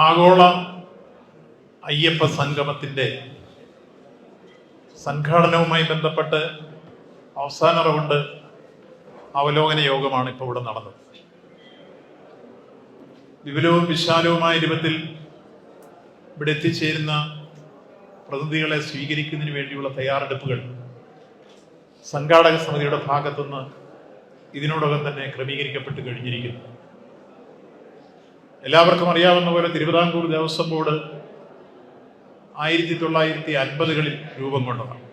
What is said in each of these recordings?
ആഗോള അയ്യപ്പ സംഗമത്തിൻ്റെ സംഘാടനവുമായി ബന്ധപ്പെട്ട് അവസാന റൗണ്ട് അവലോകന യോഗമാണ് ഇപ്പോൾ ഇവിടെ നടന്നത്. വിപുലവും വിശാലവുമായ രൂപത്തിൽ ഇവിടെ എത്തിച്ചേരുന്ന പ്രതിനിധികളെ സ്വീകരിക്കുന്നതിന് വേണ്ടിയുള്ള തയ്യാറെടുപ്പുകൾ സംഘാടക സമിതിയുടെ ഭാഗത്തുനിന്ന് ഇതിനോടകം തന്നെ ക്രമീകരിക്കപ്പെട്ട് കഴിഞ്ഞിരിക്കുന്നു. എല്ലാവർക്കും അറിയാവുന്ന പോലെ തിരുവിതാംകൂർ ദേവസ്വം ബോർഡ് 1950-കളിൽ രൂപം കൊണ്ടതാണ്.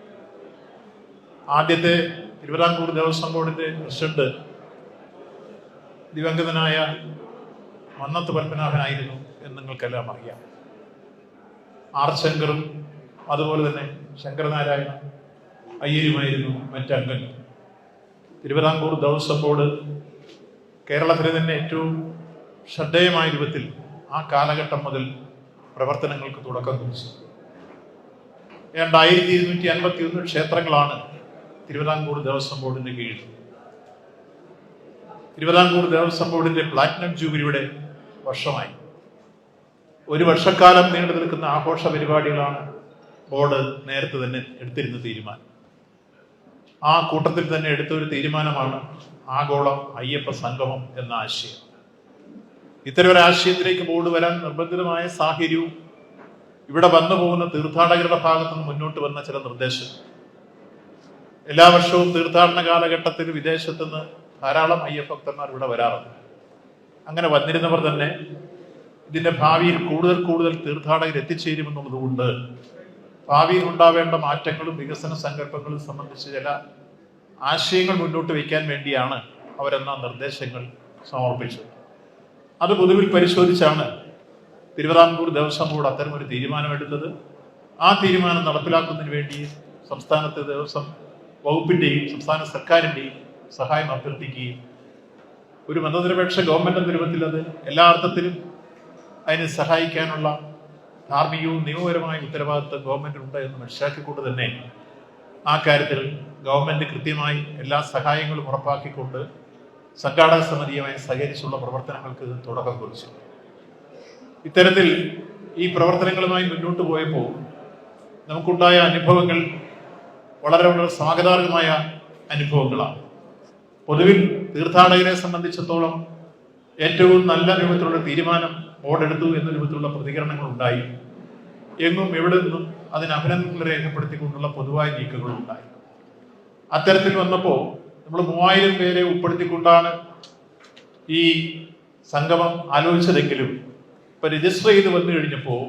ആദ്യത്തെ തിരുവിതാംകൂർ ദേവസ്വം ബോർഡിന്റെ പ്രസിഡന്റ് ദിവംഗതനായ മന്നത്ത് പത്മനാഭനായിരുന്നു എന്ന് നിങ്ങൾക്കെല്ലാം അറിയാം. ആർ ശങ്കറും അതുപോലെ തന്നെ ശങ്കരനാരായണ അയ്യരുമായിരുന്നു മറ്റംഗങ്ങൾ. തിരുവിതാംകൂർ ദേവസ്വം ബോർഡ് കേരളത്തിലെ തന്നെ ഏറ്റവും ശ്രദ്ധേയമായ രൂപത്തിൽ ആ കാലഘട്ടം മുതൽ പ്രവർത്തനങ്ങൾക്ക് തുടക്കം കുറിച്ചു. ഏതാണ്ട് 1251 ക്ഷേത്രങ്ങളാണ് തിരുവിതാംകൂർ ദേവസ്വം ബോർഡിന്റെ കീഴിൽ. തിരുവിതാംകൂർ ദേവസ്വം ബോർഡിന്റെ പ്ലാറ്റിനം ജൂബിലിയുടെ വർഷമായി. ഒരു വർഷക്കാലം നീണ്ടു നിൽക്കുന്ന ആഘോഷ പരിപാടികളാണ് ബോർഡ് നേരത്തെ തന്നെ എടുത്തിരുന്ന തീരുമാനം. ആ കൂട്ടത്തിൽ തന്നെ എടുത്ത ഒരു തീരുമാനമാണ് ആഗോള അയ്യപ്പ സംഗമം എന്ന ആശയം. ഇത്തരം ഒരു ആശയത്തിലേക്ക് ബോർഡ് വരാൻ നിർബന്ധിതമായ സാഹചര്യവും ഇവിടെ വന്നു പോകുന്ന തീർത്ഥാടകരുടെ ഭാഗത്തു നിന്ന് മുന്നോട്ട് വന്ന ചില നിർദ്ദേശം. എല്ലാ വർഷവും തീർത്ഥാടന കാലഘട്ടത്തിൽ വിദേശത്തു നിന്ന് ധാരാളം അയ്യപ്പഭക്തന്മാർ ഇവിടെ വരാറുണ്ട്. അങ്ങനെ വന്നിരുന്നവർ തന്നെ ഇതിന്റെ ഭാവിയിൽ കൂടുതൽ തീർത്ഥാടകർ എത്തിച്ചേരുമെന്നുള്ളത് കൊണ്ട് ഭാവിയിൽ ഉണ്ടാവേണ്ട മാറ്റങ്ങളും വികസന സങ്കല്പങ്ങളും സംബന്ധിച്ച് ചില ആശയങ്ങൾ മുന്നോട്ട് വയ്ക്കാൻ വേണ്ടിയാണ് അവരെന്ന നിർദ്ദേശങ്ങൾ സമർപ്പിച്ചത്. അത് പൊതുവിൽ പരിശോധിച്ചാണ് തിരുവിതാംകൂർ ദേവസ്വം ബോർഡ് അത്തരമൊരു തീരുമാനമെടുത്തത്. ആ തീരുമാനം നടപ്പിലാക്കുന്നതിന് വേണ്ടി സംസ്ഥാനത്തെ ദേവസ്വം വകുപ്പിന്റെയും സംസ്ഥാന സർക്കാരിന്റെയും സഹായം അഭ്യർത്ഥിക്കുകയും ഒരു മതനിരപേക്ഷ ഗവൺമെന്റ് എന്ന രൂപത്തിൽ അത് എല്ലാ അർത്ഥത്തിലും അതിനെ സഹായിക്കാനുള്ള ധാർമ്മികവും നിയമപരമായ ഉത്തരവാദിത്വം ഗവൺമെന്റിനുണ്ട് എന്ന് മനസ്സിലാക്കിക്കൊണ്ട് തന്നെ ആ കാര്യത്തിൽ ഗവൺമെന്റ് കൃത്യമായി എല്ലാ സഹായങ്ങളും ഉറപ്പാക്കിക്കൊണ്ട് സംഘാടക സമിതിയുമായി സഹകരിച്ചുള്ള പ്രവർത്തനങ്ങൾക്ക് തുടക്കം കുറിച്ചു. ഇത്തരത്തിൽ ഈ പ്രവർത്തനങ്ങളുമായി മുന്നോട്ട് പോയപ്പോൾ നമുക്കുണ്ടായ അനുഭവങ്ങൾ വളരെ സ്വാഗതാർഹമായ അനുഭവങ്ങളാണ്. പൊതുവിൽ തീർത്ഥാടകരെ സംബന്ധിച്ചിടത്തോളം ഏറ്റവും നല്ല രൂപത്തിലുള്ള തീരുമാനം ബോർഡ് എടുത്തു എന്ന രൂപത്തിലുള്ള പ്രതികരണങ്ങൾ ഉണ്ടായി. എങ്ങും എവിടെ നിന്നും അതിന് അഭിനന്ദനങ്ങൾ രേഖപ്പെടുത്തിക്കൊണ്ടുള്ള പൊതുവായ നീക്കങ്ങളും ഉണ്ടായി. അത്തരത്തിൽ വന്നപ്പോൾ നമ്മൾ 3000 പേരെ ഉൾപ്പെടുത്തിക്കൊണ്ടാണ് ഈ സംഗമം ആലോചിച്ചതെങ്കിലും ഇപ്പൊ രജിസ്റ്റർ ചെയ്ത് വന്നു കഴിഞ്ഞപ്പോൾ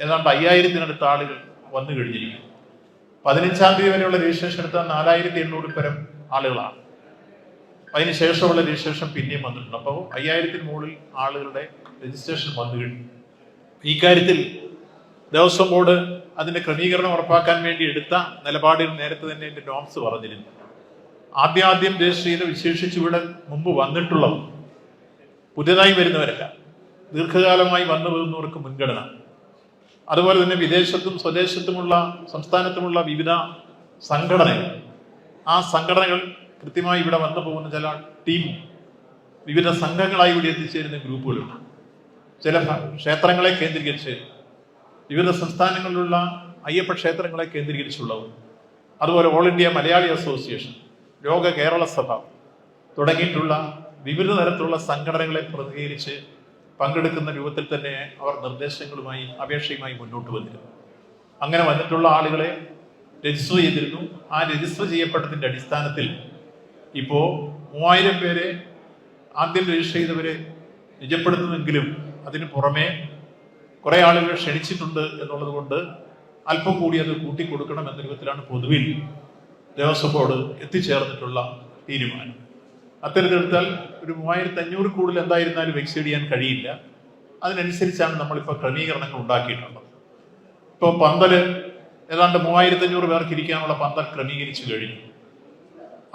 ഏതാണ്ട് 5000-നടുത്ത ആളുകൾ വന്നു കഴിഞ്ഞിരിക്കും. 15-ാം തീയതി വരെയുള്ള രജിസ്ട്രേഷൻ എടുത്ത 4800 പരം ആളുകളാണ്. അതിനുശേഷമുള്ള രജിസ്ട്രേഷൻ പിന്നെയും വന്നിട്ടുണ്ട്. അപ്പോൾ 5000-ന് മുകളിൽ ആളുകളുടെ രജിസ്ട്രേഷൻ വന്നു കഴിഞ്ഞു. ഈ കാര്യത്തിൽ ദേവസ്വം ബോർഡ് അതിന്റെ ക്രമീകരണം ഉറപ്പാക്കാൻ വേണ്ടി എടുത്ത നിലപാടിൽ നേരത്തെ തന്നെ എന്റെ നോംസ് പറഞ്ഞിരുന്നു. ആദ്യം രജിസ്റ്റർ ചെയ്ത് വിശേഷിച്ച് ഇവിടെ മുമ്പ് വന്നിട്ടുള്ളവർ, പുതിയതായി വരുന്നവരല്ല, ദീർഘകാലമായി വന്നു പോകുന്നവർക്ക് മുൻഗണന. അതുപോലെ തന്നെ വിദേശത്തും സ്വദേശത്തുമുള്ള സംസ്ഥാനത്തുമുള്ള വിവിധ സംഘടനകൾ, ആ സംഘടനകൾ കൃത്യമായി ഇവിടെ വന്നു പോകുന്ന ചില ടീം വിവിധ സംഘങ്ങളായി ഇവിടെ എത്തിച്ചേരുന്ന ഗ്രൂപ്പുകളുണ്ട്. ചില ക്ഷേത്രങ്ങളെ കേന്ദ്രീകരിച്ച് വിവിധ സംസ്ഥാനങ്ങളിലുള്ള അയ്യപ്പ ക്ഷേത്രങ്ങളെ കേന്ദ്രീകരിച്ചുള്ളവർ, അതുപോലെ ഓൾ ഇന്ത്യ മലയാളി അസോസിയേഷൻ, ലോക കേരള സഭ തുടങ്ങിയിട്ടുള്ള വിവിധ തരത്തിലുള്ള സംഘടനകളെ പ്രതിനിധീകരിച്ച് പങ്കെടുക്കുന്ന രൂപത്തിൽ തന്നെ അവർ നിർദ്ദേശങ്ങളുമായി അപേക്ഷയുമായി മുന്നോട്ട് വന്നിരുന്നു. അങ്ങനെ വന്നിട്ടുള്ള ആളുകളെ രജിസ്റ്റർ ചെയ്തിരുന്നു. ആ രജിസ്റ്റർ ചെയ്യപ്പെട്ടതിന്റെ അടിസ്ഥാനത്തിൽ ഇപ്പോ 3000 പേരെ ആദ്യം രജിസ്റ്റർ ചെയ്തവരെ നിജപ്പെടുത്തുമെങ്കിലും അതിന് പുറമെ കുറെ ആളുകൾ ക്ഷണിച്ചിട്ടുണ്ട് എന്നുള്ളത് കൊണ്ട് അല്പം കൂടി അത് കൂട്ടിക്കൊടുക്കണം എന്ന രൂപത്തിലാണ് പൊതുവിൽ ദേവസ്വം ബോർഡ് എത്തിച്ചേർന്നിട്ടുള്ള തീരുമാനം. അത്തരത്തിലെടുത്താൽ ഒരു 3500 കൂടുതൽ എന്തായിരുന്നാലും എക്സീഡ് ചെയ്യാൻ കഴിയില്ല. അതിനനുസരിച്ചാണ് നമ്മളിപ്പോൾ ക്രമീകരണങ്ങൾ ഉണ്ടാക്കിയിട്ടുള്ളത്. ഇപ്പോൾ പന്തല് ഏതാണ്ട് 3500 പേർക്ക് ഇരിക്കാനുള്ള പന്തൽ ക്രമീകരിച്ചു കഴിഞ്ഞു.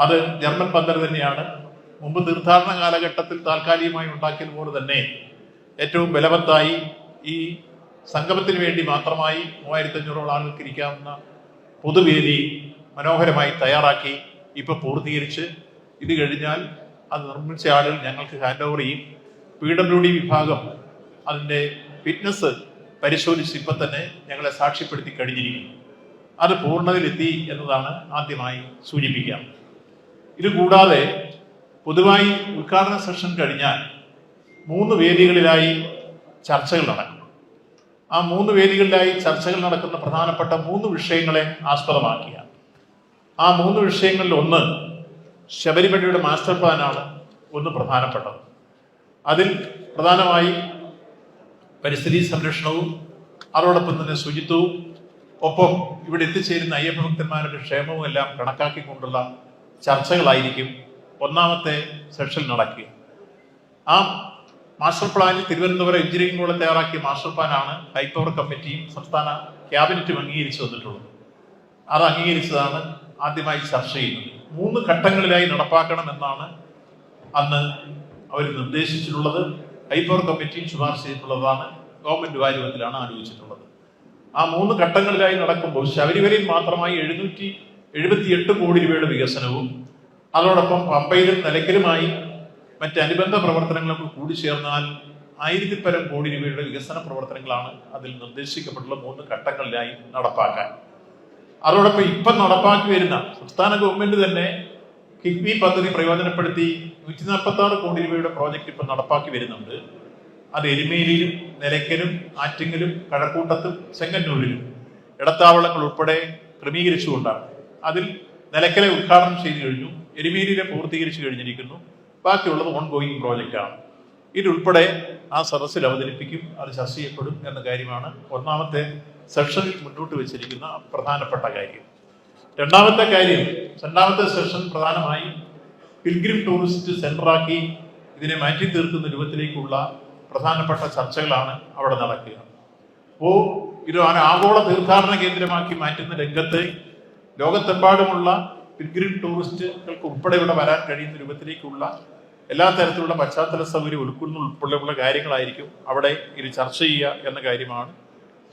അത് ജർമ്മൻ പന്തൽ തന്നെയാണ്. മുമ്പ് തീർത്ഥാടന കാലഘട്ടത്തിൽ താൽക്കാലികമായി ഉണ്ടാക്കിയതുപോലെ തന്നെ ഏറ്റവും ബലവത്തായി ഈ സംഗമത്തിന് വേണ്ടി മാത്രമായി 3500 ആളുകൾക്ക് ഇരിക്കാവുന്ന പൊതുവേദി മനോഹരമായി തയ്യാറാക്കി ഇപ്പൊ പൂർത്തീകരിച്ച് ഇത് കഴിഞ്ഞാൽ അത് നിർമ്മിച്ച ആളുകൾ ഞങ്ങൾക്ക് ഹാൻഡ് ഓവർ ചെയ്യും. PWD വിഭാഗം അതിൻ്റെ ഫിറ്റ്നസ് പരിശോധിച്ച് ഇപ്പം തന്നെ ഞങ്ങളെ സാക്ഷ്യപ്പെടുത്തി കഴിഞ്ഞിരിക്കുന്നു. അത് പൂർണ്ണതയിലെത്തി എന്നതാണ് ആദ്യമായി സൂചിപ്പിക്കാം. ഇത് കൂടാതെ പൊതുവായി ഉദ്ഘാടന സെഷൻ കഴിഞ്ഞാൽ 3 വേദികളിലായി ചർച്ചകൾ നടക്കും. ആ 3 വേദികളിലായി ചർച്ചകൾ നടക്കുന്ന പ്രധാനപ്പെട്ട 3 വിഷയങ്ങളെ ആസ്പദമാക്കിയാണ്. ആ 3 വിഷയങ്ങളിൽ ഒന്ന് ശബരിമലയുടെ മാസ്റ്റർ പ്ലാനാണ് ഒന്ന് പ്രധാനപ്പെട്ടത്. അതിൽ പ്രധാനമായി പരിസ്ഥിതി സംരക്ഷണവും അതോടൊപ്പം തന്നെ ശുചിത്വവും ഒപ്പം ഇവിടെ എത്തിച്ചേരുന്ന അയ്യപ്പ ഭക്തന്മാരുടെ ക്ഷേമവും എല്ലാം കണക്കാക്കിക്കൊണ്ടുള്ള ചർച്ചകളായിരിക്കും ഒന്നാമത്തെ സെഷൻ നടക്കുക. ആ മാസ്റ്റർ പ്ലാനിൽ തിരുവനന്തപുരം എഞ്ചിനീയറിംഗ് കോളേജ് തയ്യാറാക്കിയ മാസ്റ്റർ പ്ലാനാണ് ഹൈപ്പവർ കമ്മിറ്റിയും സംസ്ഥാന ക്യാബിനറ്റും അംഗീകരിച്ചു വന്നിട്ടുള്ളത്. അത് അംഗീകരിച്ചതാണ് ആദ്യമായി ചർച്ച ചെയ്യുന്നത്. 3 ഘട്ടങ്ങളിലായി നടപ്പാക്കണമെന്നാണ് അന്ന് അവർ നിർദ്ദേശിച്ചിട്ടുള്ളത്. ഹൈപ്പവർ കമ്മിറ്റിയും ശുപാർശ ചെയ്തിട്ടുള്ളതാണ്. ഗവൺമെന്റ് വാര്യത്തിലാണ് ആലോചിച്ചിട്ടുള്ളത്. ആ 3 ഘട്ടങ്ങളിലായി നടക്കുമ്പോൾ ശബരിമലയിൽ മാത്രമായി 778 കോടി രൂപയുടെ വികസനവും അതോടൊപ്പം പമ്പയിലും നിലയ്ക്കലുമായി മറ്റ് അനുബന്ധ പ്രവർത്തനങ്ങളൊക്കെ കൂടി ചേർന്നാൽ 1000-പരം കോടി രൂപയുടെ വികസന പ്രവർത്തനങ്ങളാണ് അതിൽ നിർദ്ദേശിക്കപ്പെട്ടുള്ള 3 ഘട്ടങ്ങളിലായി നടപ്പാക്കാൻ. അതോടൊപ്പം ഇപ്പം നടപ്പാക്കി വരുന്ന സംസ്ഥാന ഗവൺമെന്റ് തന്നെ കിഫ്ബി പദ്ധതി പ്രയോജനപ്പെടുത്തി 146 കോടി രൂപയുടെ പ്രോജക്റ്റ് ഇപ്പം നടപ്പാക്കി വരുന്നുണ്ട്. അത് എരുമേലിയിലും നിലയ്ക്കലും ആറ്റിങ്ങലും കഴക്കൂട്ടത്തും ചെങ്ങന്നൂരിലും ഇടത്താവളങ്ങൾ ഉൾപ്പെടെ ക്രമീകരിച്ചുകൊണ്ടാണ്. അതിൽ നിലയ്ക്കലെ ഉദ്ഘാടനം ചെയ്തു കഴിഞ്ഞു, എരുമേലിയിലെ പൂർത്തീകരിച്ചു കഴിഞ്ഞിരിക്കുന്നു. ബാക്കിയുള്ളത് ഓൺഗോയിങ് പ്രോജക്റ്റാണ്. ഇതുൾപ്പെടെ ആ സദസ്സിൽ അവതരിപ്പിക്കും, അത് ചർച്ച ചെയ്യപ്പെടും എന്ന കാര്യമാണ് ഒന്നാമത്തെ സെഷനിൽ മുന്നോട്ട് വെച്ചിരിക്കുന്ന പ്രധാനപ്പെട്ട കാര്യം. രണ്ടാമത്തെ സെഷൻ പ്രധാനമായും പിൽഗ്രിം ടൂറിസ്റ്റ് സെന്ററാക്കി ഇതിനെ മാറ്റി തീർക്കുന്ന രൂപത്തിലേക്കുള്ള പ്രധാനപ്പെട്ട ചർച്ചകളാണ് അവിടെ നടക്കുക. അപ്പോൾ ഇത് ആഗോള തീർത്ഥാടന കേന്ദ്രമാക്കി മാറ്റുന്ന രംഗത്ത് ലോകത്തെമ്പാടുമുള്ള പിൽഗ്രിം ടൂറിസ്റ്റുകൾക്ക് ഉൾപ്പെടെ ഇവിടെ വരാൻ കഴിയുന്ന രൂപത്തിലേക്കുള്ള എല്ലാ തരത്തിലുള്ള പശ്ചാത്തല സൗകര്യം ഉൾപ്പെടെയുള്ള കാര്യങ്ങളായിരിക്കും അവിടെ ഇത് ചർച്ച ചെയ്യുക എന്ന കാര്യമാണ്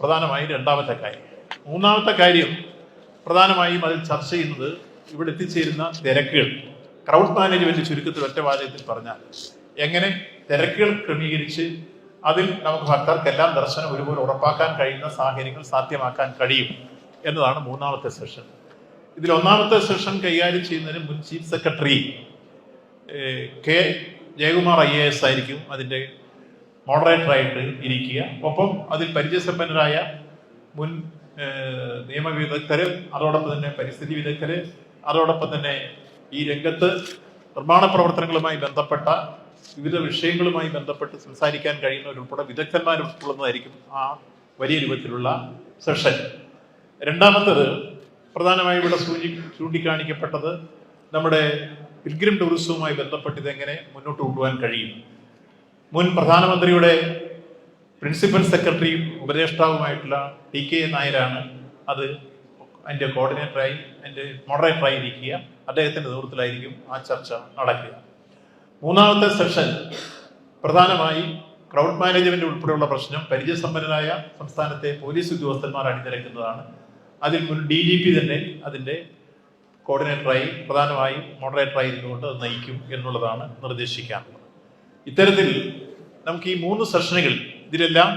പ്രധാനമായും രണ്ടാമത്തെ കാര്യം. മൂന്നാമത്തെ കാര്യം പ്രധാനമായും അതിൽ ചർച്ച ചെയ്യുന്നത് ഇവിടെ എത്തിച്ചേരുന്ന തിരക്കുകൾ, ക്രൗഡ് മാനേജ്മെന്റ് ചുരുക്കത്തിൽ ഒറ്റ വാചകത്തിൽ പറഞ്ഞാൽ എങ്ങനെ തിരക്കുകൾ ക്രമീകരിച്ച് അതിൽ നമുക്ക് ഭക്തർക്കെല്ലാം ദർശനം ഒരുപോലെ ഉറപ്പാക്കാൻ കഴിയുന്ന സാഹചര്യങ്ങൾ സാധ്യമാക്കാൻ കഴിയും എന്നതാണ് മൂന്നാമത്തെ സെഷൻ. ഇതിൽ ഒന്നാമത്തെ സെഷൻ കൈകാര്യം ചെയ്യുന്നതിന് മുൻ chief secretary K Jayakumar IAS ആയിരിക്കും അതിൻ്റെ മോഡറേറ്ററായിട്ട് ഇരിക്കുക. ഒപ്പം അതിൽ പരിചയസമ്പന്നരായ മുൻ നിയമവിദഗ്ധര്, അതോടൊപ്പം തന്നെ പരിസ്ഥിതി വിദഗ്ധര്, അതോടൊപ്പം തന്നെ ഈ രംഗത്ത് നിർമ്മാണ പ്രവർത്തനങ്ങളുമായി ബന്ധപ്പെട്ട വിവിധ വിഷയങ്ങളുമായി ബന്ധപ്പെട്ട് സംസാരിക്കാൻ കഴിയുന്നവരുൾപ്പെടെ വിദഗ്ധന്മാർ ഉൾക്കൊള്ളുന്നതായിരിക്കും ആ വലിയ രൂപത്തിലുള്ള സെഷൻ. രണ്ടാമത്തത് പ്രധാനമായും ഇവിടെ ചൂണ്ടിക്കാണിക്കപ്പെട്ടത് നമ്മുടെ പിൽഗ്രിം ടൂറിസവുമായി ബന്ധപ്പെട്ട് ഇതെങ്ങനെ മുന്നോട്ട് കൊണ്ടുപോകാൻ കഴിയും. മുൻ പ്രധാനമന്ത്രിയുടെ പ്രിൻസിപ്പൽ സെക്രട്ടറിയും ഉപദേഷ്ടാവുമായിട്ടുള്ള TK നായരാണ് അത് അതിൻ്റെ കോർഡിനേറ്ററായി അതിൻ്റെ മോഡറേറ്ററായി ഇരിക്കുക. അദ്ദേഹത്തിൻ്റെ നേതൃത്വത്തിലായിരിക്കും ആ ചർച്ച നടക്കുക. മൂന്നാമത്തെ സെഷൻ പ്രധാനമായി ക്രൗഡ് മാനേജ്മെന്റ് ഉൾപ്പെടെയുള്ള പ്രശ്നം പരിചയസമ്പന്നരായ സംസ്ഥാനത്തെ പോലീസ് ഉദ്യോഗസ്ഥന്മാർ അണിനിരക്കുന്നതാണ്. അതിൽ മുൻ DGP തന്നെ അതിൻ്റെ കോർഡിനേറ്ററായി പ്രധാനമായും മോഡറേറ്ററായി ഇരുന്നുകൊണ്ട് അത് നയിക്കും എന്നുള്ളതാണ് നിർദ്ദേശിക്കാനുള്ളത്. ഇത്തരത്തിൽ നമുക്ക് ഈ 3 സെഷനുകൾ ഇതിലെല്ലാം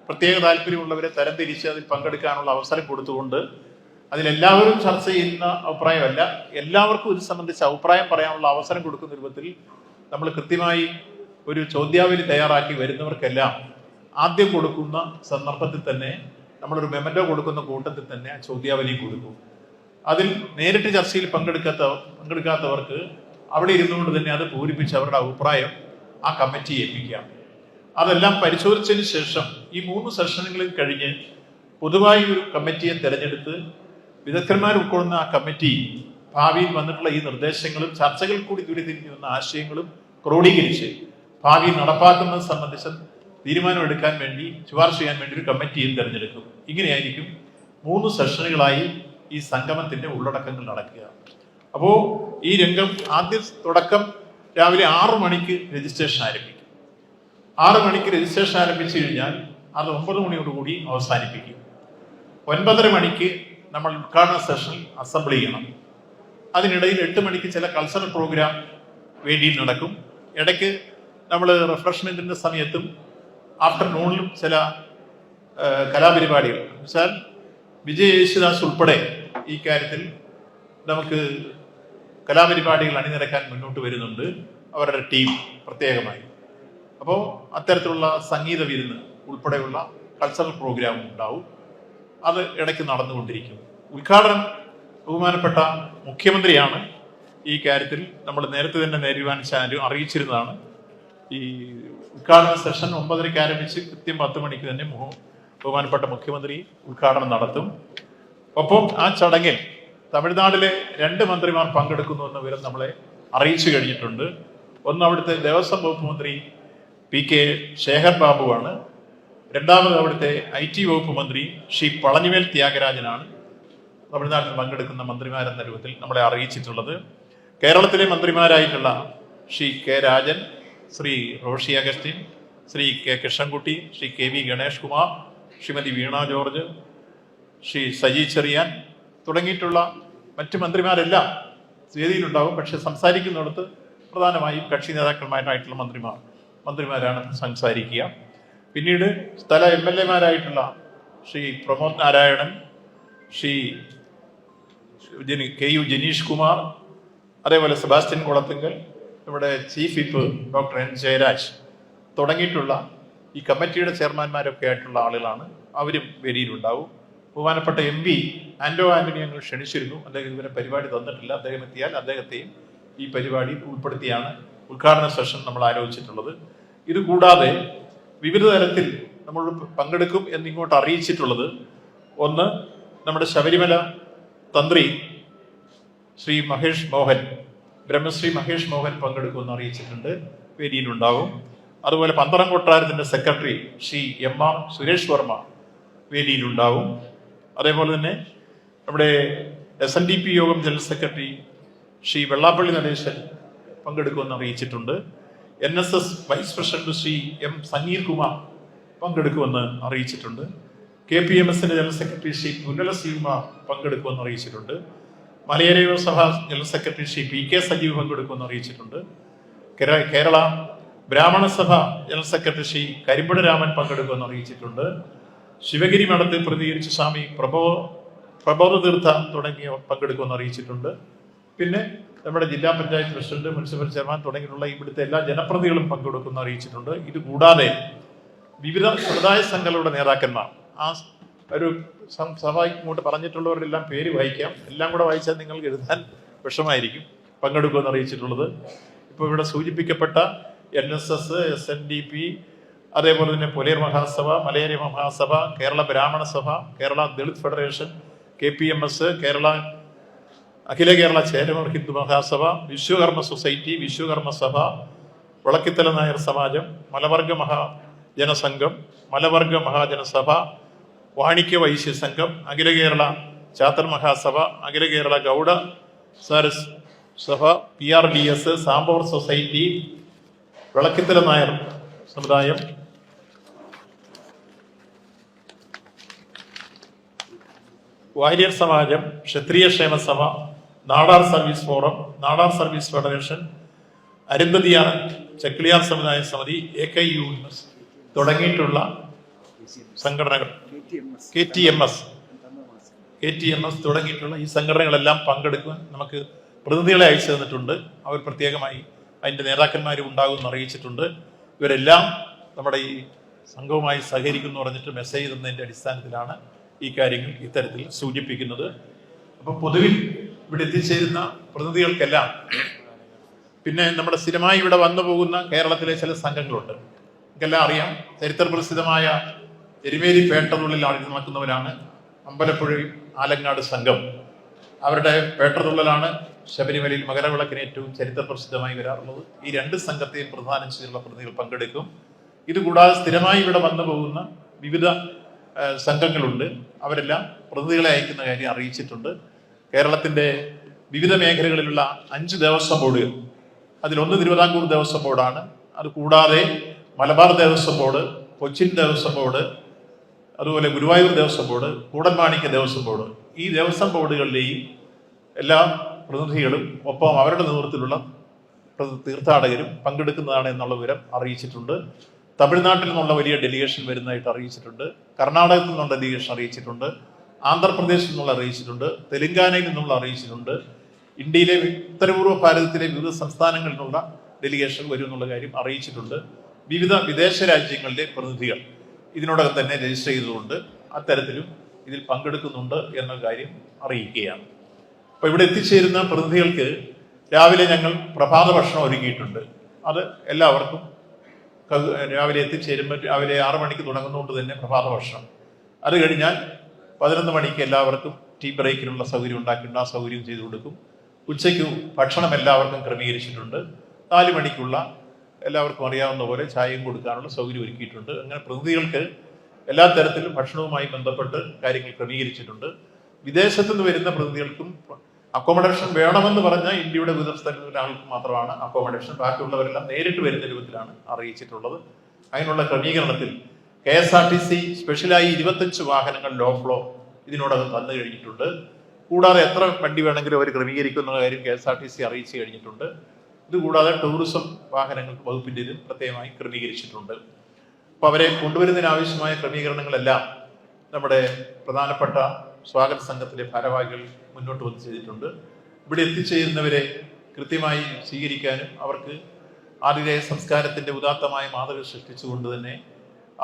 പ്രത്യേക താല്പര്യമുള്ളവരെ തരംതിരിച്ച് അതിൽ പങ്കെടുക്കാനുള്ള അവസരം കൊടുത്തുകൊണ്ട് അതിലെല്ലാവരും ചർച്ച ചെയ്യുന്ന അഭിപ്രായമല്ല, എല്ലാവർക്കും ഇത് സംബന്ധിച്ച് അഭിപ്രായം പറയാനുള്ള അവസരം കൊടുക്കുന്ന രൂപത്തിൽ നമ്മൾ കൃത്യമായി ഒരു ചോദ്യാവലി തയ്യാറാക്കി വരുന്നവർക്കെല്ലാം ആദ്യം കൊടുക്കുന്ന സന്ദർഭത്തിൽ തന്നെ നമ്മളൊരു മെമന്റോ കൊടുക്കുന്ന കൂട്ടത്തിൽ തന്നെ ആ ചോദ്യാവലി കൊടുക്കും. അതിൽ നേരിട്ട് ചർച്ചയിൽ പങ്കെടുക്കാത്തവർക്ക് അവിടെ ഇരുന്നുകൊണ്ട് തന്നെ അത് പൂരിപ്പിച്ച് അവരുടെ അഭിപ്രായം ആ കമ്മിറ്റി ഏൽപ്പിക്കാം. അതെല്ലാം പരിശോധിച്ചതിന് ശേഷം ഈ 3 സെഷനുകളിൽ കഴിഞ്ഞ് പൊതുവായി ഒരു കമ്മിറ്റിയെ തെരഞ്ഞെടുത്ത് വിദഗ്ധന്മാർ ഉൾക്കൊള്ളുന്ന ആ കമ്മിറ്റി ഭാവിയിൽ വന്നിട്ടുള്ള ഈ നിർദ്ദേശങ്ങളും ചർച്ചകൾ കൂടി ഉരുത്തിരിഞ്ഞു വന്ന ആശയങ്ങളും ക്രോഡീകരിച്ച് ഭാവിയിൽ നടപ്പാക്കുന്നത് സംബന്ധിച്ച് തീരുമാനമെടുക്കാൻ വേണ്ടി ശുപാർശ ചെയ്യാൻ വേണ്ടി ഒരു കമ്മിറ്റിയും തിരഞ്ഞെടുക്കും. ഇങ്ങനെയായിരിക്കും 3 സെഷനുകളായി ഈ സംഗമത്തിന്റെ ഉള്ളടക്കങ്ങൾ നടക്കുക. അപ്പോൾ ഈ രംഗം തുടക്കം രാവിലെ 6 മണിക്ക് രജിസ്ട്രേഷൻ ആരംഭിക്കും. 6 മണിക്ക് രജിസ്ട്രേഷൻ ആരംഭിച്ചു കഴിഞ്ഞാൽ അത് 9 മണിയോടുകൂടി അവസാനിപ്പിക്കും. 9:30 മണിക്ക് നമ്മൾ ഉദ്ഘാടന സെഷനിൽ അസംബിൾ ചെയ്യണം. അതിനിടയിൽ 8 മണിക്ക് ചില കൾച്ചറൽ പ്രോഗ്രാം വേദിയിൽ നടക്കും. ഇടയ്ക്ക് നമ്മൾ റിഫ്രഷ്മെന്റിന്റെ സമയത്തും ആഫ്റ്റർനൂണിലും ചില കലാപരിപാടികൾ വെച്ചാൽ വിജയ് യേശുദാസ് ഉൾപ്പെടെ ഈ കാര്യത്തിൽ നമുക്ക് കലാപരിപാടികൾ അണിനിരക്കാൻ മുന്നോട്ട് വരുന്നുണ്ട്, അവരുടെ ടീം പ്രത്യേകമായി. അപ്പോൾ അത്തരത്തിലുള്ള സംഗീത വിരുന്ന് ഉൾപ്പെടെയുള്ള കൾച്ചറൽ പ്രോഗ്രാമും ഉണ്ടാവും. അത് ഇടയ്ക്ക് നടന്നുകൊണ്ടിരിക്കും. ഉദ്ഘാടനം ബഹുമാനപ്പെട്ട മുഖ്യമന്ത്രിയാണ് ഈ കാര്യത്തിൽ നമ്മൾ നേരത്തെ തന്നെ തീരുമാനിച്ചാലും അറിയിച്ചിരുന്നതാണ്. ഈ ഉദ്ഘാടന സെഷൻ 9:30 ആരംഭിച്ച് കൃത്യം 10 മണിക്ക് തന്നെ ബഹുമാനപ്പെട്ട മുഖ്യമന്ത്രി ഉദ്ഘാടനം നടത്തും. ഒപ്പം ആ ചടങ്ങിൽ തമിഴ്നാട്ടിലെ 2 മന്ത്രിമാർ പങ്കെടുക്കുന്നു എന്ന വിവരം നമ്മളെ അറിയിച്ചു കഴിഞ്ഞിട്ടുണ്ട്. ഒന്ന് അവിടുത്തെ ദേവസ്വം വകുപ്പ് മന്ത്രി PK ശേഖർ ബാബുവാണ്. രണ്ടാമത് അവിടുത്തെ IT വകുപ്പ് മന്ത്രി ശ്രീ പളനിവേൽ ത്യാഗരാജനാണ് തമിഴ്നാട്ടിൽ പങ്കെടുക്കുന്ന മന്ത്രിമാരെന്ന രൂപത്തിൽ നമ്മളെ അറിയിച്ചിട്ടുള്ളത്. കേരളത്തിലെ മന്ത്രിമാരായിട്ടുള്ള Shri K Rajan, Shri Roshi Augustine, Shri K Krishnankutty, Shri KV Ganesh Kumar, Shrimati Veena George, Shri Saji Cherian തുടങ്ങിയിട്ടുള്ള മറ്റ് മന്ത്രിമാരെല്ലാം വേദിയിലുണ്ടാവും. പക്ഷെ സംസാരിക്കുന്നിടത്ത് പ്രധാനമായും കക്ഷി നേതാക്കന്മാരായിട്ടുള്ള മന്ത്രിമാരാണ് സംസാരിക്കുക. പിന്നീട് സ്ഥല MLA-മാരായിട്ടുള്ള ശ്രീ പ്രമോദ് നാരായണൻ, ശ്രീ KU ജനീഷ് കുമാർ, അതേപോലെ സെബാസ്റ്റ്യൻ കുളത്തുങ്കൽ, ഇവിടെ chief whip doctor N Jayaraj തുടങ്ങിയിട്ടുള്ള ഈ കമ്മിറ്റിയുടെ ചെയർമാൻമാരൊക്കെ ആയിട്ടുള്ള ആളുകളാണ്. അവരും വേദിയിലുണ്ടാവും. ബഹുമാനപ്പെട്ട MP ആന്റോ ആന്റണി ഞങ്ങൾ ക്ഷണിച്ചിരുന്നു. അദ്ദേഹം ഇവരെ പരിപാടി തന്നിട്ടില്ല. അദ്ദേഹം എത്തിയാൽ അദ്ദേഹത്തെയും ഈ പരിപാടി ഉൾപ്പെടുത്തിയാണ് ഉദ്ഘാടന സെഷൻ നമ്മൾ ആലോചിച്ചിട്ടുള്ളത്. ഇത് കൂടാതെ വിവിധ തരത്തിൽ നമ്മൾ പങ്കെടുക്കും എന്നിങ്ങോട്ട് അറിയിച്ചിട്ടുള്ളത്, ഒന്ന് നമ്മുടെ ശബരിമല തന്ത്രി ശ്രീ മഹേഷ് മോഹൻ, ബ്രഹ്മശ്രീ മഹേഷ് മോഹൻ പങ്കെടുക്കുമെന്ന് അറിയിച്ചിട്ടുണ്ട്, വേദിയിലുണ്ടാവും. അതുപോലെ പന്തളം കൊട്ടാരത്തിന്റെ സെക്രട്ടറി ശ്രീ MR സുരേഷ് വർമ്മ വേദിയിലുണ്ടാവും. അതേപോലെ തന്നെ നമ്മുടെ SNDP Yogam general secretary Shri Vellappally Natesan പങ്കെടുക്കുമെന്ന് അറിയിച്ചിട്ടുണ്ട്. NSS vice president Shri M Saneer Kumar പങ്കെടുക്കുമെന്ന് അറിയിച്ചിട്ടുണ്ട്. KPMSന്റെ ജനറൽ സെക്രട്ടറി ശ്രീ പുന്നല ശ്രീകുമാർ പങ്കെടുക്കുമെന്ന് അറിയിച്ചിട്ടുണ്ട്. Malayala Sabha general secretary Shri PK Sajeev പങ്കെടുക്കുമെന്ന് അറിയിച്ചിട്ടുണ്ട്. കേരള ബ്രാഹ്മണ സഭ ജനറൽ സെക്രട്ടറി ശ്രീ കരിമ്പട രാമൻ പങ്കെടുക്കുമെന്ന് അറിയിച്ചിട്ടുണ്ട്. ശിവഗിരി മഠത്തിൽ പ്രതികരിച്ച സ്വാമി പ്രബോധ തീർത്ഥ തുടങ്ങിയവർ പങ്കെടുക്കുമെന്ന് അറിയിച്ചിട്ടുണ്ട്. പിന്നെ നമ്മുടെ ജില്ലാ പഞ്ചായത്ത് പ്രസിഡന്റ്, മുനിസിപ്പൽ ചെയർമാൻ തുടങ്ങിയിട്ടുള്ള ഇവിടുത്തെ എല്ലാ ജനപ്രതിനിധികളും പങ്കെടുക്കുമെന്ന് അറിയിച്ചിട്ടുണ്ട്. ഇത് കൂടാതെ വിവിധ സമുദായ സംഘങ്ങളുടെ നേതാക്കന്മാർ, ആ ഒരു സഭ ഇങ്ങോട്ട് പറഞ്ഞിട്ടുള്ളവരെല്ലാം പേര് വായിക്കാം, എല്ലാം കൂടെ വായിച്ചാൽ നിങ്ങൾക്ക് എഴുതാൻ വിഷമായിരിക്കും, പങ്കെടുക്കുമെന്ന് അറിയിച്ചിട്ടുള്ളത്. ഇപ്പോൾ ഇവിടെ സൂചിപ്പിക്കപ്പെട്ട NSS, SNDP, അതേപോലെ തന്നെ പൊലേർ മഹാസഭ, മലയാളി മഹാസഭ, കേരള ബ്രാഹ്മണ സഭ, കേരള ദളിത് ഫെഡറേഷൻ, KPMS, അഖില കേരള ചേരവർ ഹിന്ദു മഹാസഭ, വിശ്വകർമ്മ സൊസൈറ്റി, വിശ്വകർമ്മ സഭ, വളക്കിത്തല നായർ സമാജം, മലവർഗ മഹാജനസംഘം, മലവർഗ മഹാജനസഭ, വാണിക്യ വൈശ്യ സംഘം, അഖില കേരള ചാത്തർ മഹാസഭ, അഖില കേരള ഗൗഡ സരസ് സഭ, PRDS, സാമ്പോർ society, Vilakkithala Nair Samudayam, Warrier Samajam, Kshatriya Kshema Sabha, Nadar service forum, Nadar service federation, Arundhathiyar Chakkiliyar Samudaya Samithi, AKUMS തുടങ്ങിയിട്ടുള്ള സംഘടനകൾ, KTMS തുടങ്ങിയിട്ടുള്ള ഈ സംഘടനകളെല്ലാം പങ്കെടുക്കുവാൻ നമുക്ക് പ്രതിനിധികളെ അയച്ചു തന്നിട്ടുണ്ട്. അവർ പ്രത്യേകമായി അതിൻ്റെ നേതാക്കന്മാരും ഉണ്ടാകുമെന്ന് അറിയിച്ചിട്ടുണ്ട്. ഇവരെല്ലാം നമ്മുടെ ഈ സംഘവുമായി സഹകരിക്കുന്നു പറഞ്ഞിട്ട് മെസ്സേജ് തന്നതിൻ്റെ അടിസ്ഥാനത്തിലാണ് ഈ കാര്യങ്ങൾ ഇത്തരത്തിൽ സൂചിപ്പിക്കുന്നത്. അപ്പം പൊതുവിൽ ഇവിടെ എത്തിച്ചേരുന്ന പ്രതിനിധികൾക്കെല്ലാം പിന്നെ നമ്മുടെ സ്ഥിരമായി ഇവിടെ വന്നു പോകുന്ന കേരളത്തിലെ ചില സംഘങ്ങളുണ്ട്. നമുക്കെല്ലാം അറിയാം, ചരിത്ര പ്രസിദ്ധമായ എരുമേലി പേട്ടതുള്ളിൽ നടക്കുന്നവരാണ് അമ്പലപ്പുഴയും ആലങ്ങാട് സംഘം. അവരുടെ പേട്ടതുള്ളലാണ് ശബരിമലയിൽ മകരവിളക്കിന് ഏറ്റവും ചരിത്ര പ്രസിദ്ധമായി വരാറുള്ളത്. ഈ 2 സംഘത്തെയും പ്രധാനം ചെയ്തുള്ള പ്രതിനിധികൾ പങ്കെടുക്കും. ഇതുകൂടാതെ സ്ഥിരമായി ഇവിടെ വന്നു പോകുന്ന വിവിധ സംഘങ്ങളുണ്ട്. അവരെല്ലാം പ്രതിനിധികളെ അയക്കുന്ന കാര്യം അറിയിച്ചിട്ടുണ്ട്. കേരളത്തിന്റെ വിവിധ മേഖലകളിലുള്ള 5 ദേവസ്വം ബോർഡുകൾ, അതിലൊന്ന് തിരുവിതാംകൂർ ദേവസ്വം ബോർഡാണ്. അത് കൂടാതെ മലബാർ ദേവസ്വം ബോർഡ്, കൊച്ചിൻ ദേവസ്വം ബോർഡ്, അതുപോലെ ഗുരുവായൂർ ദേവസ്വം ബോർഡ്, കൂടൻമാണിക്യ ദേവസ്വം ബോർഡ്, ഈ ദേവസ്വം ബോർഡുകളിലെയും എല്ലാ പ്രതിനിധികളും ഒപ്പം അവരുടെ നേതൃത്വത്തിലുള്ള തീർത്ഥാടകരും പങ്കെടുക്കുന്നതാണ് എന്നുള്ള വിവരം അറിയിച്ചിട്ടുണ്ട്. തമിഴ്നാട്ടിൽ നിന്നുള്ള വലിയ ഡെലിഗേഷൻ വരുന്നതായിട്ട് അറിയിച്ചിട്ടുണ്ട്. കർണാടകത്തിൽ നിന്നുള്ള ഡെലിഗേഷൻ അറിയിച്ചിട്ടുണ്ട്. ആന്ധ്രാപ്രദേശിൽ നിന്നുള്ള അറിയിച്ചിട്ടുണ്ട്. തെലങ്കാനയിൽ നിന്നുള്ള അറിയിച്ചിട്ടുണ്ട്. ഇന്ത്യയിലെ ഉത്തരപൂർവ്വ ഭാരതത്തിലെ വിവിധ സംസ്ഥാനങ്ങളിൽ നിന്നുള്ള ഡെലിഗേഷൻ വരും എന്നുള്ള കാര്യം അറിയിച്ചിട്ടുണ്ട്. വിവിധ വിദേശ രാജ്യങ്ങളിലെ പ്രതിനിധികൾ ഇതിനോടകം തന്നെ രജിസ്റ്റർ ചെയ്തുകൊണ്ട് അത്തരത്തിലും ഇതിൽ പങ്കെടുക്കുന്നുണ്ട് എന്ന കാര്യം അറിയിക്കുകയാണ്. അപ്പോൾ ഇവിടെ എത്തിച്ചേരുന്ന പ്രതിനിധികൾക്ക് രാവിലെ ഞങ്ങൾ പ്രഭാത ഭക്ഷണം ഒരുക്കിയിട്ടുണ്ട്. അത് എല്ലാവർക്കും രാവിലെ എത്തിച്ചേരുമ്പോൾ രാവിലെ 6 മണിക്ക് തുടങ്ങുന്നതുകൊണ്ട് തന്നെ പ്രഭാത ഭക്ഷണം, അത് കഴിഞ്ഞാൽ 11 മണിക്ക് എല്ലാവർക്കും ടീ ബ്രേക്കിനുള്ള സൗകര്യം ഉണ്ടാക്കിയിട്ടുണ്ട്. ആ സൗകര്യം ചെയ്തു കൊടുക്കും. ഉച്ചയ്ക്ക് ഭക്ഷണം എല്ലാവർക്കും ക്രമീകരിച്ചിട്ടുണ്ട്. 4 മണിക്കുള്ള എല്ലാവർക്കും അറിയാവുന്ന പോലെ ചായയും കൊടുക്കാനുള്ള സൗകര്യം ഒരുക്കിയിട്ടുണ്ട്. അങ്ങനെ പ്രതിനിധികൾക്ക് എല്ലാ തരത്തിലും ഭക്ഷണവുമായി ബന്ധപ്പെട്ട് കാര്യങ്ങൾ ക്രമീകരിച്ചിട്ടുണ്ട്. വിദേശത്തു നിന്ന് വരുന്ന പ്രതിനിധികൾക്കും അക്കോമഡേഷൻ വേണമെന്ന് പറഞ്ഞാൽ ഇന്ത്യയുടെ വിവിധ സ്ഥലങ്ങളിലെ ആൾക്ക് മാത്രമാണ് അക്കോമഡേഷൻ. ബാക്കിയുള്ളവരെല്ലാം നേരിട്ട് വരുന്ന രൂപത്തിലാണ് അറിയിച്ചിട്ടുള്ളത്. അതിനുള്ള ക്രമീകരണത്തിൽ KSRTC സ്പെഷ്യലായി 25 വാഹനങ്ങൾ ലോ ഫ്ലോ ഇതിനോടകം തന്നു കഴിഞ്ഞിട്ടുണ്ട്. കൂടാതെ എത്ര വണ്ടി വേണമെങ്കിലും അവർ ക്രമീകരിക്കുന്ന കാര്യം KSRTC അറിയിച്ചു കഴിഞ്ഞിട്ടുണ്ട്. ഇതുകൂടാതെ ടൂറിസം വാഹനങ്ങൾ വകുപ്പിൻ്റെതിൽ പ്രത്യേകമായി ക്രമീകരിച്ചിട്ടുണ്ട്. അപ്പോൾ അവരെ കൊണ്ടുവരുന്നതിനാവശ്യമായ ക്രമീകരണങ്ങളെല്ലാം നമ്മുടെ പ്രധാനപ്പെട്ട സ്വാഗത സംഘത്തിലെ ഭാരവാഹികൾ മുന്നോട്ട് വന്ന് ചെയ്തിട്ടുണ്ട്. ഇവിടെ എത്തിച്ചേരുന്നവരെ കൃത്യമായി സ്വീകരിക്കാനും അവർക്ക് ആതിഥേയ സംസ്കാരത്തിൻ്റെ ഉദാത്തമായ മാതൃക സൃഷ്ടിച്ചുകൊണ്ട് തന്നെ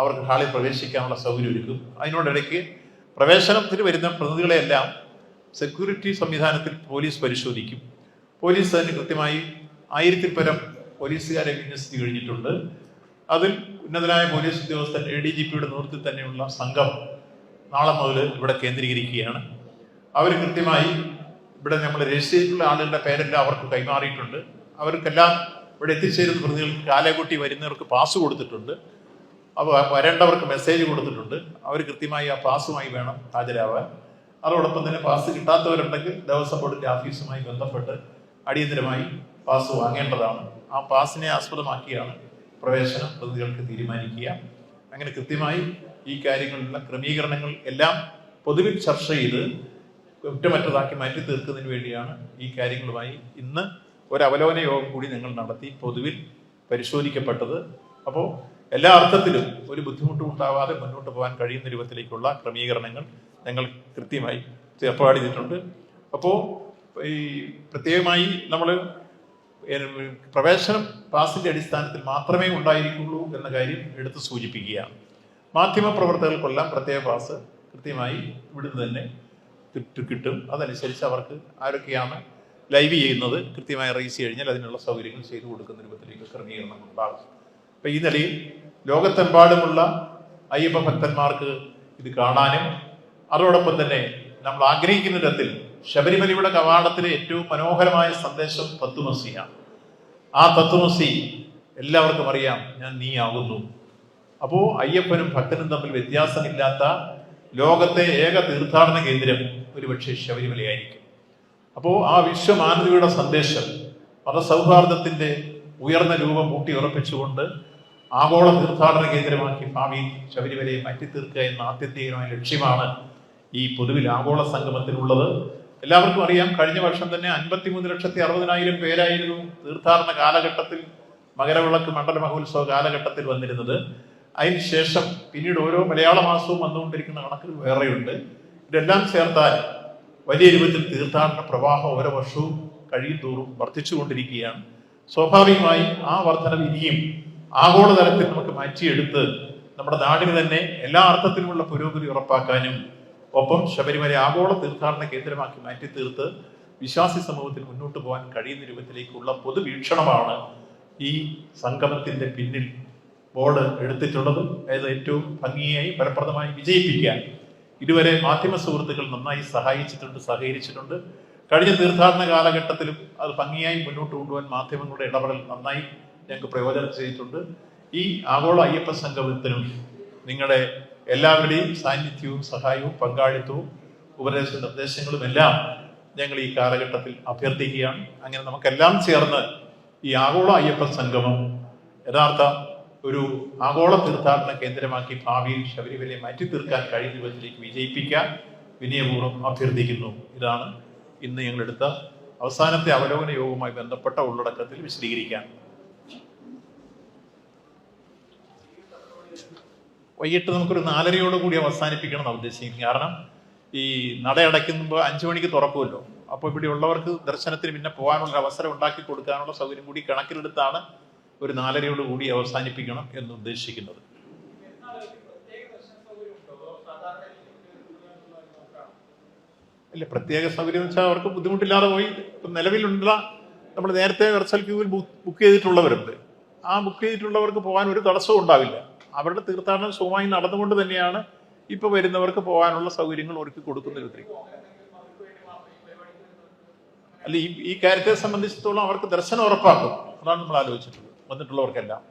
അവർക്ക് ഹാളിൽ പ്രവേശിക്കാനുള്ള സൗകര്യം ഒരുക്കും. അതിനോടിടയ്ക്ക് പ്രവേശനത്തിന് വരുന്ന പ്രതിനിധികളെല്ലാം സെക്യൂരിറ്റി സംവിധാനത്തിൽ പോലീസ് പരിശോധിക്കും. പോലീസ് തന്നെ കൃത്യമായി 1000-ൽ പരം പോലീസുകാരെ വിന്യസിച്ച് കഴിഞ്ഞിട്ടുണ്ട്. അതിൽ ഉന്നതനായ പോലീസ് ഉദ്യോഗസ്ഥൻ ADGPയുടെ നേതൃത്വത്തിൽ തന്നെയുള്ള സംഘം നാളെ മുതൽ ഇവിടെ കേന്ദ്രീകരിക്കുകയാണ്. അവർ കൃത്യമായി ഇവിടെ നമ്മൾ രജിസ്റ്റർ ചെയ്തിട്ടുള്ള ആളുകളുടെ പേരെല്ലാം അവർക്ക് കൈമാറിയിട്ടുണ്ട്. അവർക്കെല്ലാം ഇവിടെ എത്തിച്ചേരുന്ന പ്രതികൾക്ക് കാലകൂട്ടി വരുന്നവർക്ക് പാസ് കൊടുത്തിട്ടുണ്ട്. അപ്പോൾ വരേണ്ടവർക്ക് മെസ്സേജ് കൊടുത്തിട്ടുണ്ട്. അവർ കൃത്യമായി ആ പാസുമായി വേണം ഹാജരാവാൻ. അതോടൊപ്പം തന്നെ പാസ് കിട്ടാത്തവരുണ്ടെങ്കിൽ ദേവസ്വം ബോർഡിൻ്റെ ഓഫീസുമായി ബന്ധപ്പെട്ട് അടിയന്തരമായി പാസ് വാങ്ങേണ്ടതാണ്. ആ പാസിനെ ആസ്പദമാക്കിയാണ് പ്രവേശനം പ്രതികൾക്ക് തീരുമാനിക്കുക. അങ്ങനെ കൃത്യമായി ഈ കാര്യങ്ങളിലുള്ള ക്രമീകരണങ്ങൾ എല്ലാം പൊതുവിൽ ചർച്ച ചെയ്ത് കുറ്റമറ്റതാക്കി മാറ്റി തീർക്കുന്നതിന് വേണ്ടിയാണ് ഈ കാര്യങ്ങളുമായി ഇന്ന് ഒരു അവലോകന യോഗം കൂടി ഞങ്ങൾ നടത്തി പൊതുവിൽ പരിശോധിക്കപ്പെട്ടത്. അപ്പോൾ എല്ലാ അർത്ഥത്തിലും ഒരു ബുദ്ധിമുട്ടും ഉണ്ടാവാതെ മുന്നോട്ട് പോകാൻ കഴിയുന്ന രൂപത്തിലേക്കുള്ള ക്രമീകരണങ്ങൾ ഞങ്ങൾ കൃത്യമായി ഏർപ്പാട് ചെയ്തിട്ടുണ്ട്. അപ്പോൾ ഈ പ്രത്യേകമായി നമ്മൾ പ്രവേശനം പാസിന്റെ അടിസ്ഥാനത്തിൽ മാത്രമേ ഉണ്ടായിരിക്കുള്ളൂ എന്ന കാര്യം എടുത്ത് സൂചിപ്പിക്കുകയാണ്. മാധ്യമപ്രവർത്തകർക്കെല്ലാം പ്രത്യേക പാസ് കൃത്യമായി ഇവിടുന്ന് തന്നെ കിട്ടും. അതനുസരിച്ച് അവർക്ക് ആരൊക്കെയാണ് ലൈവ് ചെയ്യുന്നത് കൃത്യമായി അറിയിച്ചു കഴിഞ്ഞാൽ അതിനുള്ള സൗകര്യങ്ങൾ ചെയ്തു കൊടുക്കുന്ന രൂപത്തിലേക്ക് ക്രമീകരണം ഉണ്ടാകും. അപ്പം ഈ നിലയിൽ ലോകത്തെമ്പാടുമുള്ള അയ്യപ്പ ഭക്തന്മാർക്ക് ഇത് കാണാനും അതോടൊപ്പം തന്നെ നമ്മൾ ആഗ്രഹിക്കുന്ന തരത്തിൽ ശബരിമലയുടെ കവാടത്തിലെ ഏറ്റവും മനോഹരമായ സന്ദേശം തത്വമസിയാണ്. ആ തത്വമസി എല്ലാവർക്കും അറിയാം, ഞാൻ നീ ആകുന്നു. അപ്പോൾ അയ്യപ്പനും ഭക്തനും തമ്മിൽ വ്യത്യാസമില്ലാത്ത ലോകത്തെ ഏക തീർത്ഥാടന കേന്ദ്രം ഒരുപക്ഷെ ശബരിമലയായിരിക്കും. അപ്പോൾ ആ വിശ്വമാനവികയുടെ സന്ദേശം മതസൗഹാർദ്ദത്തിന്റെ ഉയർന്ന രൂപം ഊട്ടിയുറപ്പിച്ചുകൊണ്ട് ആഗോള തീർത്ഥാടന കേന്ദ്രമാക്കി ഭാവിയിൽ ശബരിമലയെ മാറ്റിത്തീർക്കുക എന്ന ആത്യന്തികമായ ലക്ഷ്യമാണ് ഈ പൊതുവിൽ ആഗോള സംഗമത്തിലുള്ളത്. എല്ലാവർക്കും അറിയാം, കഴിഞ്ഞ വർഷം തന്നെ 53,60,000 പേരായിരുന്നു തീർത്ഥാടന കാലഘട്ടത്തിൽ മകരവിളക്ക് മണ്ഡല മഹോത്സവ കാലഘട്ടത്തിൽ വന്നിരുന്നത്. അതിനുശേഷം പിന്നീട് ഓരോ മലയാള മാസവും വന്നുകൊണ്ടിരിക്കുന്ന കണക്കുകൾ വേറെയുണ്ട്. ഇതെല്ലാം ചേർത്താൽ വലിയ രൂപത്തിൽ തീർത്ഥാടന പ്രവാഹം ഓരോ വർഷവും കഴിയും തോറും വർദ്ധിച്ചുകൊണ്ടിരിക്കുകയാണ്. സ്വാഭാവികമായി ആ വർധനവ് ഇനിയും ആഗോളതലത്തിൽ നമുക്ക് മാറ്റിയെടുത്ത് നമ്മുടെ നാടിന് തന്നെ എല്ലാ അർത്ഥത്തിലുമുള്ള പുരോഗതി ഉറപ്പാക്കാനും ഒപ്പം ശബരിമല ആഗോള തീർത്ഥാടന കേന്ദ്രമാക്കി മാറ്റി തീർത്ത് വിശ്വാസി സമൂഹത്തിൽ മുന്നോട്ട് പോകാൻ കഴിയുന്ന രൂപത്തിലേക്കുള്ള പൊതുവീക്ഷണമാണ് ഈ സംഗമത്തിന്റെ പിന്നിൽ ബോർഡ് എടുത്തിട്ടുള്ളത്. അതായത് ഏറ്റവും ഭംഗിയായി ഫലപ്രദമായി വിജയിപ്പിക്കാൻ ഇതുവരെ മാധ്യമ സുഹൃത്തുക്കൾ നന്നായി സഹകരിച്ചിട്ടുണ്ട്. കഴിഞ്ഞ തീർത്ഥാടന കാലഘട്ടത്തിലും അത് ഭംഗിയായി മുന്നോട്ട് കൊണ്ടുപോകാൻ മാധ്യമങ്ങളുടെ ഇടപെടൽ നന്നായി ഞങ്ങൾക്ക് പ്രയോജനം ചെയ്തിട്ടുണ്ട്. ഈ ആഗോള അയ്യപ്പ സംഗമത്തിനും നിങ്ങളുടെ എല്ലാവരുടെയും സാന്നിധ്യവും സഹായവും പങ്കാളിത്തവും ഉപദേശ നിർദ്ദേശങ്ങളും എല്ലാം ഞങ്ങൾ ഈ കാലഘട്ടത്തിൽ അഭ്യർത്ഥിക്കുകയാണ്. അങ്ങനെ നമുക്കെല്ലാം ചേർന്ന് ഈ ആഗോള അയ്യപ്പ സംഗമം യഥാർത്ഥ ഒരു ആഗോള തീർത്ഥാടന കേന്ദ്രമാക്കി ഭാവിയിൽ ശബരിമലയെ മാറ്റി തീർക്കാൻ കഴിയുന്ന വിധത്തിലേക്ക് വിജയിപ്പിക്കാൻ വിനയപൂർവ്വം അഭ്യർത്ഥിക്കുന്നു. ഇതാണ് ഇന്ന് ഞങ്ങളെടുത്ത അവസാനത്തെ അവലോകന യോഗവുമായി ബന്ധപ്പെട്ട ഉള്ളടക്കത്തിൽ വിശദീകരിക്കാൻ. വൈകിട്ട് നമുക്കൊരു 4:30 കൂടി അവസാനിപ്പിക്കണം എന്നാണ് ഉദ്ദേശിക്കുന്നത്. കാരണം ഈ നട അടയ്ക്കുമ്പോൾ 5 മണിക്ക് തുറക്കുമല്ലോ. അപ്പോൾ ഇവിടെ ഉള്ളവർക്ക് ദർശനത്തിന് പിന്നെ പോകാനുള്ള അവസരം ഉണ്ടാക്കി കൊടുക്കാനുള്ള സൗകര്യം കൂടി കണക്കിലെടുത്താണ് ഒരു 4:30 കൂടി അവസാനിപ്പിക്കണം എന്ന് ഉദ്ദേശിക്കുന്നത്. ഇല്ല, പ്രത്യേക സൗകര്യം എന്ന് വെച്ചാൽ അവർക്ക് ബുദ്ധിമുട്ടില്ലാതെ പോയി. ഇപ്പം നിലവിലുള്ള നമ്മൾ നേരത്തെ വെർച്വൽ ക്യൂവിൽ ബുക്ക് ചെയ്തിട്ടുള്ളവരുണ്ട്. ആ ബുക്ക് ചെയ്തിട്ടുള്ളവർക്ക് പോകാൻ ഒരു തടസ്സവും ഉണ്ടാവില്ല. അവരുടെ തീർത്ഥാടനം സുഖമായി നടന്നുകൊണ്ട് തന്നെയാണ് ഇപ്പോൾ വരുന്നവർക്ക് പോകാനുള്ള സൗകര്യങ്ങൾ ഒരുക്കി കൊടുക്കുന്ന വിധത്തിൽ. അല്ല, ഈ കാര്യത്തെ സംബന്ധിച്ചിടത്തോളം അവർക്ക് ദർശനം ഉറപ്പാക്കും. അതാണ് നമ്മൾ ആലോചിച്ചിട്ടുള്ളത് വന്നിട്ടുള്ളവർക്കെല്ലാം.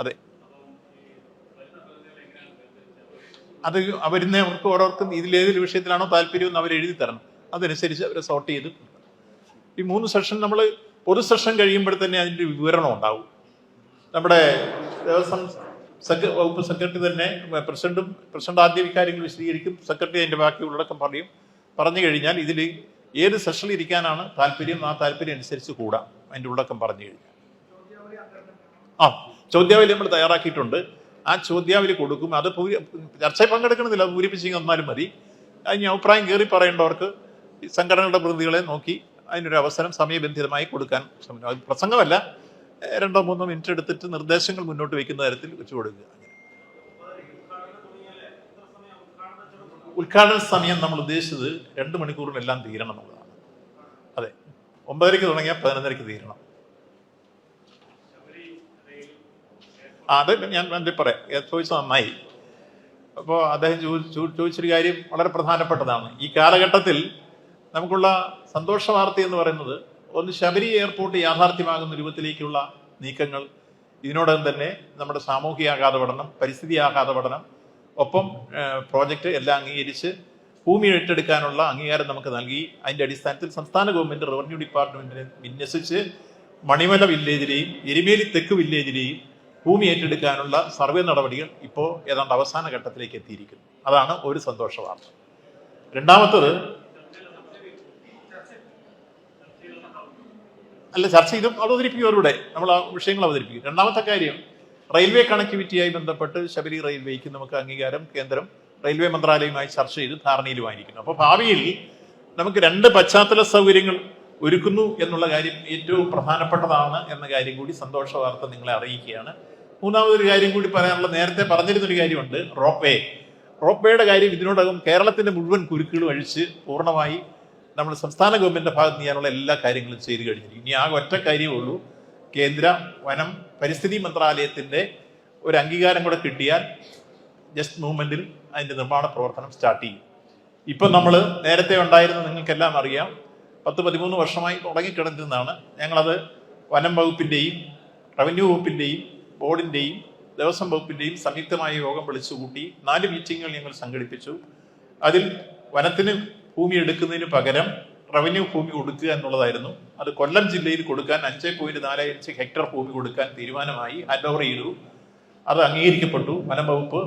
അതെ, അത് അവർക്ക് ഓരോരുത്തരും ഇതിലേതൊരു വിഷയത്തിലാണോ താല്പര്യം എന്ന് അവർ എഴുതി തരണം. അതനുസരിച്ച് അവരെ സോർട്ട് ചെയ്ത് ഈ 3 സെഷൻ നമ്മൾ പൊതു സെഷൻ കഴിയുമ്പോൾ തന്നെ അതിൻ്റെ വിവരണം ഉണ്ടാവും. നമ്മുടെ ദേവസ്വം വകുപ്പ് സെക്രട്ടറി തന്നെ പ്രസിഡന്റ് ആദ്യ കാര്യങ്ങൾ വിശദീകരിക്കും. സെക്രട്ടറി അതിൻ്റെ ബാക്കി ഉള്ളടക്കം പറഞ്ഞു കഴിഞ്ഞാൽ ഇതിൽ ഏത് സെഷനിൽ ഇരിക്കാനാണ് താല്പര്യം, ആ താല്പര്യം അനുസരിച്ച് കൂടാം. അതിൻ്റെ ഉള്ളടക്കം പറഞ്ഞു കഴിഞ്ഞാൽ ചോദ്യാവലി നമ്മൾ തയ്യാറാക്കിയിട്ടുണ്ട്. ആ ചോദ്യാവലി കൊടുക്കും. അത് ചർച്ചയിൽ പങ്കെടുക്കണമെന്നില്ല, അത് പൂരിപ്പിച്ച് വന്നാലും മതി. അതിന് അഭിപ്രായം കയറി പറയേണ്ടവർക്ക് സംഘടനകളുടെ പ്രതിനിധികളെ നോക്കി അതിനൊരു അവസരം സമയബന്ധിതമായി കൊടുക്കാൻ ശ്രമിക്കും. അത് പ്രസംഗമല്ല, 2-3 മിനിറ്റ് എടുത്തിട്ട് നിർദ്ദേശങ്ങൾ മുന്നോട്ട് വയ്ക്കുന്ന തരത്തിൽ വെച്ചു കൊടുക്കുക. ഉദ്ഘാടന സമയം നമ്മൾ ഉദ്ദേശിച്ചത് 2 മണിക്കൂറിനെല്ലാം തീരണം എന്നുള്ളതാണ്. അതെ, 9:30 തുടങ്ങിയാൽ 11:30 തീരണം. അത് ഞാൻ പറയാം, ചോദിച്ചത് നന്നായി. അപ്പോൾ അദ്ദേഹം ചോദിച്ചൊരു കാര്യം വളരെ പ്രധാനപ്പെട്ടതാണ്. ഈ കാലഘട്ടത്തിൽ നമുക്കുള്ള സന്തോഷ വാർത്ത എന്ന് പറയുന്നത്, ഒന്ന്, ശബരി എയർപോർട്ട് യാഥാർത്ഥ്യമാകുന്ന രൂപത്തിലേക്കുള്ള നീക്കങ്ങൾ. ഇതിനോടകം തന്നെ നമ്മുടെ സാമൂഹിക ആഘാത പഠനം, പരിസ്ഥിതി ആഘാത പഠനം, ഒപ്പം പ്രോജക്റ്റ് എല്ലാം അംഗീകരിച്ച് ഭൂമി ഏറ്റെടുക്കാനുള്ള അംഗീകാരം നമുക്ക് നൽകി. അതിൻ്റെ അടിസ്ഥാനത്തിൽ സംസ്ഥാന ഗവൺമെൻറ് റവന്യൂ ഡിപ്പാർട്ട്മെൻറ്റിനെ വിന്യസിച്ച് മണിമല വില്ലേജിലെയും എരുമേലി തെക്ക് വില്ലേജിലെയും ഭൂമി ഏറ്റെടുക്കാനുള്ള സർവേ നടപടികൾ ഇപ്പോൾ ഏതാണ്ട് അവസാന ഘട്ടത്തിലേക്ക് എത്തിയിരിക്കുന്നു. അതാണ് ഒരു സന്തോഷ വാർത്ത. രണ്ടാമത്തത്, അല്ല, ചർച്ച ചെയ്തും അവതരിപ്പിക്കും, നമ്മൾ ആ വിഷയങ്ങൾ അവതരിപ്പിക്കും. രണ്ടാമത്തെ കാര്യം, റെയിൽവേ കണക്ടിവിറ്റിയായി ബന്ധപ്പെട്ട് ശബരി റെയിൽവേക്ക് നമുക്ക് അംഗീകാരം കേന്ദ്രം റെയിൽവേ മന്ത്രാലയവുമായി ചർച്ച ചെയ്ത് ധാരണയിലുമായിരിക്കുന്നു. അപ്പോൾ ഭാവിയിൽ നമുക്ക് 2 പശ്ചാത്തല സൗകര്യങ്ങൾ ഒരുക്കുന്നു എന്നുള്ള കാര്യം ഏറ്റവും പ്രധാനപ്പെട്ടതാണ് എന്ന കാര്യം കൂടി സന്തോഷ വാർത്ത നിങ്ങളെ അറിയിക്കുകയാണ്. മൂന്നാമതൊരു കാര്യം കൂടി പറയാനുള്ള, നേരത്തെ പറഞ്ഞിരുന്നൊരു കാര്യമുണ്ട്, റോപ്പ് വേയുടെ കാര്യം. ഇതിനോടകം കേരളത്തിന്റെ മുഴുവൻ കുരുക്കുകളും അഴിച്ച് പൂർണ്ണമായി നമ്മൾ സംസ്ഥാന ഗവൺമെന്റിന്റെ ഭാഗത്ത് ചെയ്യാനുള്ള എല്ലാ കാര്യങ്ങളും ചെയ്തു കഴിഞ്ഞിരിക്കും. ഇനി ആകെ ഒറ്റ കാര്യമേ ഉള്ളൂ, കേന്ദ്ര വനം പരിസ്ഥിതി മന്ത്രാലയത്തിന്റെ ഒരു അംഗീകാരം കൂടെ കിട്ടിയാൽ ജസ്റ്റ് മൂവ്മെന്റിൽ അതിന്റെ നിർമ്മാണ പ്രവർത്തനം സ്റ്റാർട്ട് ചെയ്യും. ഇപ്പം നമ്മൾ നേരത്തെ ഉണ്ടായിരുന്ന, നിങ്ങൾക്കെല്ലാം അറിയാം, 10-13 വർഷമായി തുടങ്ങിക്കിടന്നതാണ്. ഞങ്ങളത് വനം വകുപ്പിന്റെയും റവന്യൂ വകുപ്പിന്റെയും ബോർഡിന്റെയും ദേവസ്വം വകുപ്പിന്റെയും സംയുക്തമായ യോഗം വിളിച്ചു കൂട്ടി 4 മീറ്റിങ്ങുകൾ ഞങ്ങൾ സംഘടിപ്പിച്ചു. അതിൽ വനത്തിന് ഭൂമി എടുക്കുന്നതിന് പകരം റവന്യൂ ഭൂമി കൊടുക്കുക എന്നുള്ളതായിരുന്നു. അത് കൊല്ലം ജില്ലയിൽ കൊടുക്കാൻ 5.45 ഹെക്ടർ ഭൂമി കൊടുക്കാൻ തീരുമാനമായി, ഹാൻഡ് ഓവർ ചെയ്തു. അത് അംഗീകരിക്കപ്പെട്ടു. വനം വകുപ്പ്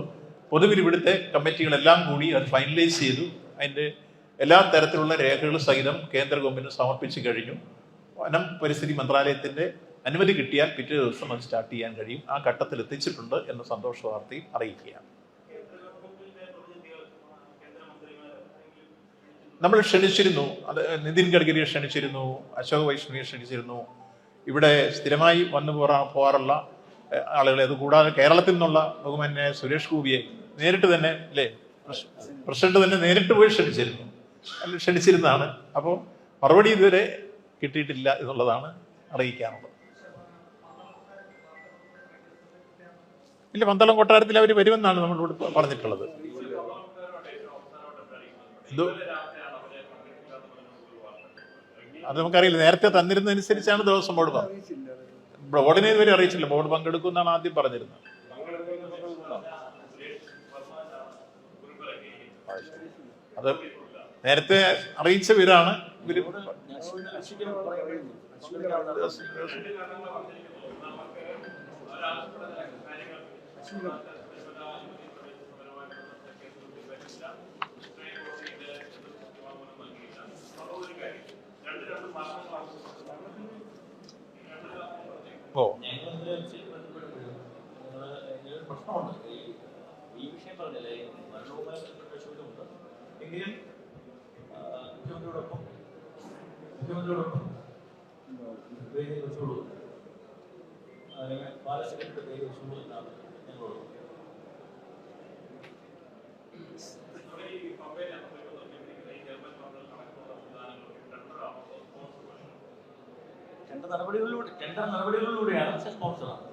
പൊതുവിൽ ഇവിടുത്തെ കമ്മിറ്റികളെല്ലാം കൂടി അത് ഫൈനലൈസ് ചെയ്തു. അതിൻ്റെ എല്ലാ തരത്തിലുള്ള രേഖകൾ സഹിതം കേന്ദ്ര ഗവൺമെന്റിന് സമർപ്പിച്ചു കഴിഞ്ഞു. വനം പരിസ്ഥിതി മന്ത്രാലയത്തിന്റെ അനുമതി കിട്ടിയാൽ പിറ്റേ ദിവസം അത് സ്റ്റാർട്ട് ചെയ്യാൻ കഴിയും. ആ ഘട്ടത്തിൽ എത്തിച്ചിട്ടുണ്ട് എന്ന സന്തോഷ വാർത്തയും അറിയിക്കുകയാണ്. നമ്മൾ ക്ഷണിച്ചിരുന്നു. അത് നിതിൻ ഗഡ്കരിയെ ക്ഷണിച്ചിരുന്നു, അശോക് വൈഷ്ണവിയെ ക്ഷണിച്ചിരുന്നു. ഇവിടെ സ്ഥിരമായി വന്നു പോകാറുള്ള ആളുകളെ, അതുകൂടാതെ കേരളത്തിൽ നിന്നുള്ള ബഹുമാന്യ സുരേഷ് ഗോപിയെ നേരിട്ട് തന്നെ, അല്ലേ, പ്രസിഡന്റ് തന്നെ നേരിട്ട് പോയി ക്ഷണിച്ചിരുന്നതാണ്. അപ്പോൾ മറുപടി ഇതുവരെ കിട്ടിയിട്ടില്ല എന്നുള്ളതാണ് അറിയിക്കാനുള്ളത്. ഇല്ല, പന്തളം കൊട്ടാരത്തിൽ അവർ വരുമെന്നാണ് നമ്മളോട് പറഞ്ഞിട്ടുള്ളത്. അത് നമുക്കറിയില്ല. നേരത്തെ തന്നിരുന്നതനുസരിച്ചാണ് ദേവസ്വം ബോർഡ് ബോർഡിനെ ഇതുവരെ അറിയിച്ചില്ല. ബോർഡ് പങ്കെടുക്കുമെന്നാണ് ആദ്യം പറഞ്ഞിരുന്നത്. അത് നേരത്തെ അറിയിച്ച പേരാണ് ഇവര്. പ്രശ്നമുണ്ട്. ഈ വിഷയം പറഞ്ഞല്ലേ, മരണവുമായി ബന്ധപ്പെട്ട ചോദ്യമുണ്ട്. എങ്കിലും മുഖ്യമന്ത്രിയോടൊപ്പം പേര് വെച്ചോളൂ, ബാലസെക്രട്ടറിയുടെ പേര് വെച്ചോളൂ എന്നാണ് ഞങ്ങളോട്. ടെൻഡർ നടപടികളിലൂടെയാണ് സ്പോൺസറാണ്.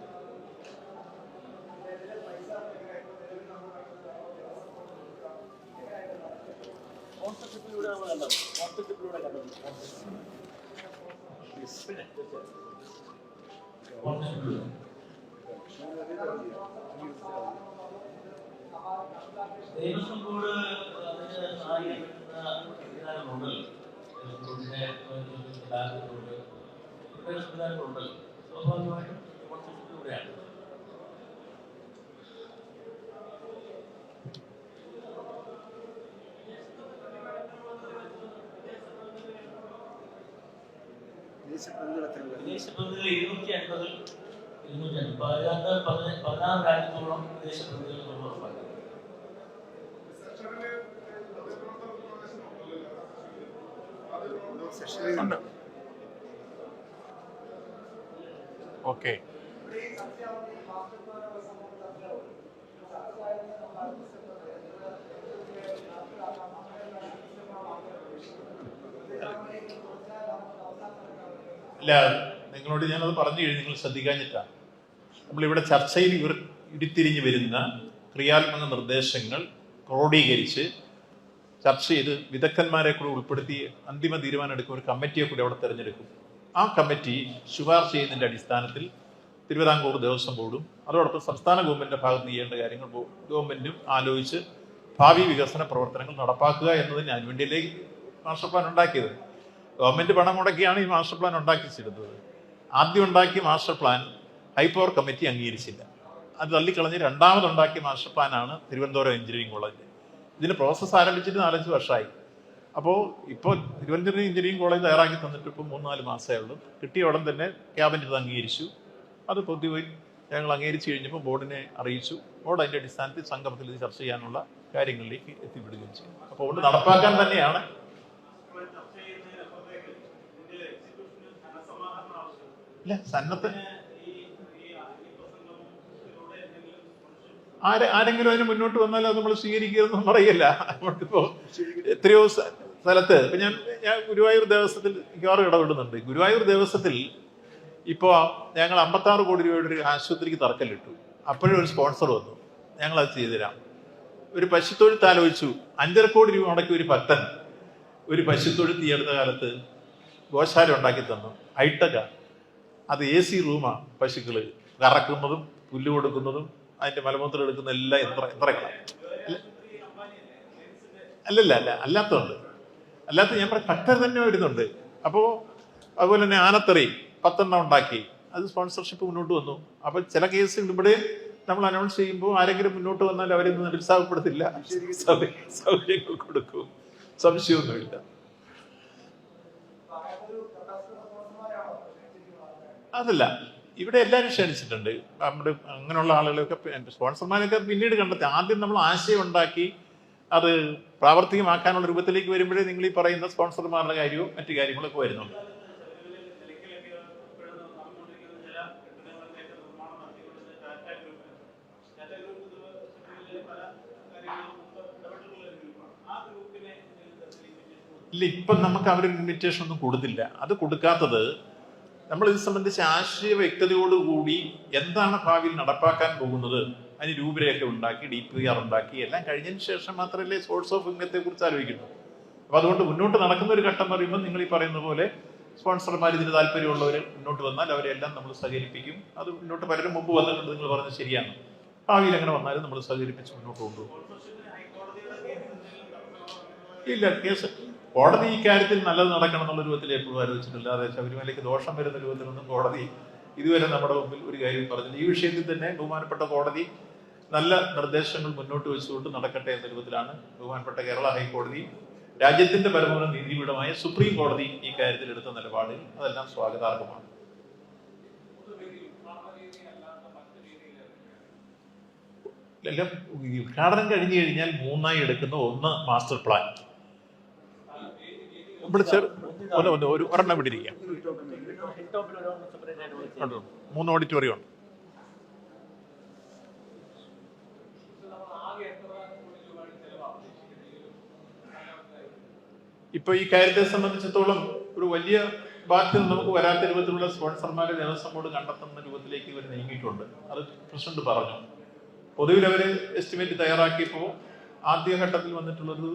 സ്പോൺസർഷിപ്പിലൂടെ നമ്മൾ കണ്ടത്, സ്പോൺസർഷിപ്പിലൂടെ കണ്ടത് ദേവസ്വം ബോർഡ് അതിന് സഹായിക്കാൻ പറ്റുന്ന സംവിധാനങ്ങളുണ്ടല്ലോ. സംവിധാനങ്ങളുണ്ടല്ലോ. സ്വാഭാവികമായിട്ടും സ്പോൺസർഷിപ്പിലൂടെയാണ്. വിദേശപ്രതിനിധികൾ 16 രാജ്യത്തോളം വിദേശപ്രതിനിധികൾ നമ്മൾ ഉറപ്പാക്കി. ഓക്കെ, ഇല്ല, നിങ്ങളോട് ഞാനത് പറഞ്ഞു കഴിഞ്ഞ് നിങ്ങൾ ശ്രദ്ധിക്കാഞ്ഞിട്ടാണ്. നമ്മളിവിടെ ചർച്ചയിൽ ഉരുത്തിരിഞ്ഞു വരുന്ന ക്രിയാത്മക നിർദ്ദേശങ്ങൾ ക്രോഡീകരിച്ച് ചർച്ച ചെയ്ത് വിദഗ്ധന്മാരെ കൂടി ഉൾപ്പെടുത്തി അന്തിമ തീരുമാനം എടുക്കുന്ന ഒരു കമ്മിറ്റിയെ കൂടി അവിടെ തിരഞ്ഞെടുക്കും. ആ കമ്മിറ്റി ശുപാർശ ചെയ്യുന്നതിൻ്റെ അടിസ്ഥാനത്തിൽ തിരുവിതാംകൂർ ദേവസ്വം ബോർഡും അതോടൊപ്പം സംസ്ഥാന ഗവൺമെന്റിന്റെ ഭാഗത്ത് ചെയ്യേണ്ട കാര്യങ്ങൾ ഗവൺമെന്റും ആലോചിച്ച് ഭാവി വികസന പ്രവർത്തനങ്ങൾ നടപ്പാക്കുക എന്നതിന് അതിനുവേണ്ടിയല്ലേ മാസ്റ്റർ പ്ലാൻ ഉണ്ടാക്കിയത്. ഗവൺമെന്റ് പണം മുടക്കിയാണ് ഈ മാസ്റ്റർ പ്ലാൻ ഉണ്ടാക്കിച്ചിരുന്നത്. ആദ്യം ഉണ്ടാക്കിയ മാസ്റ്റർ പ്ലാൻ ഹൈപ്പവർ കമ്മിറ്റി അംഗീകരിച്ചില്ല. അത് തള്ളിക്കളഞ്ഞ് രണ്ടാമതുണ്ടാക്കിയ മാസ്റ്റർ പ്ലാനാണ് തിരുവനന്തപുരം എഞ്ചിനീയറിംഗ് കോളേജ്. ഇതിന് പ്രോസസ്സ് ആരംഭിച്ചിട്ട് 4-5 വർഷമായി. അപ്പോൾ ഇപ്പോൾ തിരുവനന്തപുരം എഞ്ചിനീയറിംഗ് കോളേജ് തയ്യാറാക്കി തന്നിട്ട് ഇപ്പോൾ 3-4 മാസമേ ഉള്ളൂ. കിട്ടിയ ഉടൻ തന്നെ ക്യാബിനറ്റ് അംഗീകരിച്ചു. അത് പൊതുവെ ഞങ്ങൾ അംഗീകരിച്ചു കഴിഞ്ഞപ്പോൾ ബോർഡിനെ അറിയിച്ചു. ബോർഡ് അതിൻ്റെ അടിസ്ഥാനത്തിൽ സംഗമത്തിൽ ഇത് ചർച്ച ചെയ്യാനുള്ള കാര്യങ്ങളിലേക്ക് എത്തിപ്പെടുകയും ചെയ്യും. അപ്പോൾ അതുകൊണ്ട് നടപ്പാക്കാൻ തന്നെയാണ്. ഇല്ല, സന്നദ്ധ ആരെങ്കിലും അതിന് മുന്നോട്ട് വന്നാൽ അത് നമ്മൾ സ്വീകരിക്കുകയെന്നും പറയില്ല. നമുക്കിപ്പോൾ എത്രയോ സ്ഥലത്ത് ഇപ്പം ഞാൻ ഗുരുവായൂർ ദേവസ്വത്തിൽ മിക്കവാറും ഇടപെടുന്നുണ്ട്. ഗുരുവായൂർ ദേവസ്വത്തിൽ ഇപ്പോൾ ഞങ്ങൾ 56 കോടി രൂപയുടെ ഒരു ആശുപത്രിക്ക് തറക്കല്ലിട്ടു. അപ്പോഴും ഒരു സ്പോൺസർ വന്നു, ഞങ്ങളത് ചെയ്തുതരാം. ഒരു പശുത്തൊഴുത്ത് ആലോചിച്ചു. 5.5 കോടി രൂപ മുടക്കി ഒരു ഭക്തൻ ഒരു പശുത്തൊഴുത്ത് ഈ അടുത്ത കാലത്ത് ഗോശാല ഉണ്ടാക്കി തന്നു. ഹൈടെക്കാ. അത് AC റൂമാണ്. പശുക്കൾ കറക്കുന്നതും പുല്ല് കൊടുക്കുന്നതും അതിന്റെ മലമൂത്രം എടുക്കുന്ന എല്ലാം യന്ത്രങ്ങളാണ്. അല്ലാത്തതുണ്ട്. അല്ലാത്ത ഞാൻ പറഞ്ഞ ഭക്തർ തന്നെ വരുന്നുണ്ട്. അപ്പോൾ അതുപോലെ തന്നെ ആനത്തറി 10 എണ്ണം ഉണ്ടാക്കി. അത് സ്പോൺസർഷിപ്പ് മുന്നോട്ട് വന്നു. അപ്പോൾ ചില കേസുകൾ ഇവിടെ നമ്മൾ അനൗൺസ് ചെയ്യുമ്പോൾ ആരെങ്കിലും മുന്നോട്ട് വന്നാൽ അവരൊന്നും നിരുത്സാഹപ്പെടുത്തില്ല, സൗകര്യങ്ങൾ കൊടുക്കും, സംശയമൊന്നുമില്ല. അതല്ല, ഇവിടെ എല്ലാവരും ക്ഷണിച്ചിട്ടുണ്ട്. നമ്മുടെ അങ്ങനെയുള്ള ആളുകളൊക്കെ സ്പോൺസർമാരൊക്കെ പിന്നീട് കണ്ടെത്തി. ആദ്യം നമ്മൾ ആശയം ഉണ്ടാക്കി അത് പ്രാവർത്തികമാക്കാനുള്ള രൂപത്തിലേക്ക് വരുമ്പോഴേ നിങ്ങൾ ഈ പറയുന്ന സ്പോൺസർമാരുടെ കാര്യവും മറ്റു കാര്യങ്ങളൊക്കെ വരുന്നുണ്ട്. ഇല്ല, ഇപ്പം നമുക്ക് അവരൊരു ഇൻവിറ്റേഷൻ ഒന്നും കൊടുത്തില്ല. അത് കൊടുക്കാത്തത് നമ്മൾ ഇത് സംബന്ധിച്ച് ആശയ വ്യക്തതയോടുകൂടി എന്താണ് ഭാവിയിൽ നടപ്പാക്കാൻ പോകുന്നത് അതിന് രൂപരേഖ ഉണ്ടാക്കി DPR ഉണ്ടാക്കി എല്ലാം കഴിഞ്ഞതിന് ശേഷം മാത്രമല്ലേ സോഴ്സ് ഓഫ് ഇൻകത്തെ കുറിച്ച് ആലോചിക്കുന്നു. അപ്പൊ അതുകൊണ്ട് മുന്നോട്ട് നടക്കുന്ന ഒരു ഘട്ടം പറയുമ്പോൾ നിങ്ങൾ ഈ പറയുന്ന പോലെ സ്പോൺസർമാർ ഇതിന് താല്പര്യമുള്ളവർ മുന്നോട്ട് വന്നാൽ അവരെല്ലാം നമ്മൾ സഹകരിപ്പിക്കും. അത് മുന്നോട്ട് പലരും മുമ്പ് വന്നിട്ടുണ്ട്, നിങ്ങൾ പറഞ്ഞത് ശരിയാണ്. ഭാവിയിൽ എങ്ങനെ വന്നാലും നമ്മൾ സഹകരിപ്പിച്ച് മുന്നോട്ട് കൊണ്ടുപോകും. ഇല്ല, കേസ് കോടതി ഈ കാര്യത്തിൽ നല്ലത് നടക്കണം എന്നുള്ള രൂപത്തിൽ എപ്പോഴും ആലോചിച്ചിട്ടില്ല. അതെ, ശബരിമലയ്ക്ക് ദോഷം വരുന്ന രൂപത്തിലൊന്നും കോടതി ഇതുവരെ നമ്മുടെ മുമ്പിൽ ഒരു കാര്യം പറഞ്ഞില്ല. ഈ വിഷയത്തിൽ തന്നെ ബഹുമാനപ്പെട്ട കോടതി നല്ല നിർദ്ദേശങ്ങൾ മുന്നോട്ട് വെച്ചുകൊണ്ട് നടക്കട്ടെ എന്ന രൂപത്തിലാണ് ബഹുമാനപ്പെട്ട കേരള ഹൈക്കോടതി, രാജ്യത്തിന്റെ പരമോന്നത നീതിപീഠമായ സുപ്രീം കോടതി ഈ കാര്യത്തിൽ എടുത്ത നിലപാടിൽ അതെല്ലാം സ്വാഗതാർഹമാണ്. എല്ലാം ഈ ഉദ്ഘാടനം കഴിഞ്ഞു കഴിഞ്ഞാൽ മൂന്നായി എടുക്കുന്ന ഒന്ന് മാസ്റ്റർ പ്ലാൻ. ഇവിടെ ഒരു ഒരെണ്ണം വിട്ടിരിക്കാം. 3 ഓഡിറ്റോറിയം ഉണ്ട്. ഇപ്പൊ ഈ കാര്യത്തെ സംബന്ധിച്ചിടത്തോളം ഒരു വലിയ ബാധ്യത നമുക്ക് വരാത്ത രൂപത്തിലുള്ള സ്പോൺസർമാരെ ദേവസ്വം ബോർഡ് കണ്ടെത്തുന്ന രൂപത്തിലേക്ക് ഇവർ നീങ്ങിയിട്ടുണ്ട്. അത് പ്രസിഡന്റ് പറഞ്ഞു. പൊതുവിൽ അവര് എസ്റ്റിമേറ്റ് തയ്യാറാക്കിയപ്പോൾ ആദ്യഘട്ടത്തിൽ വന്നിട്ടുള്ളത്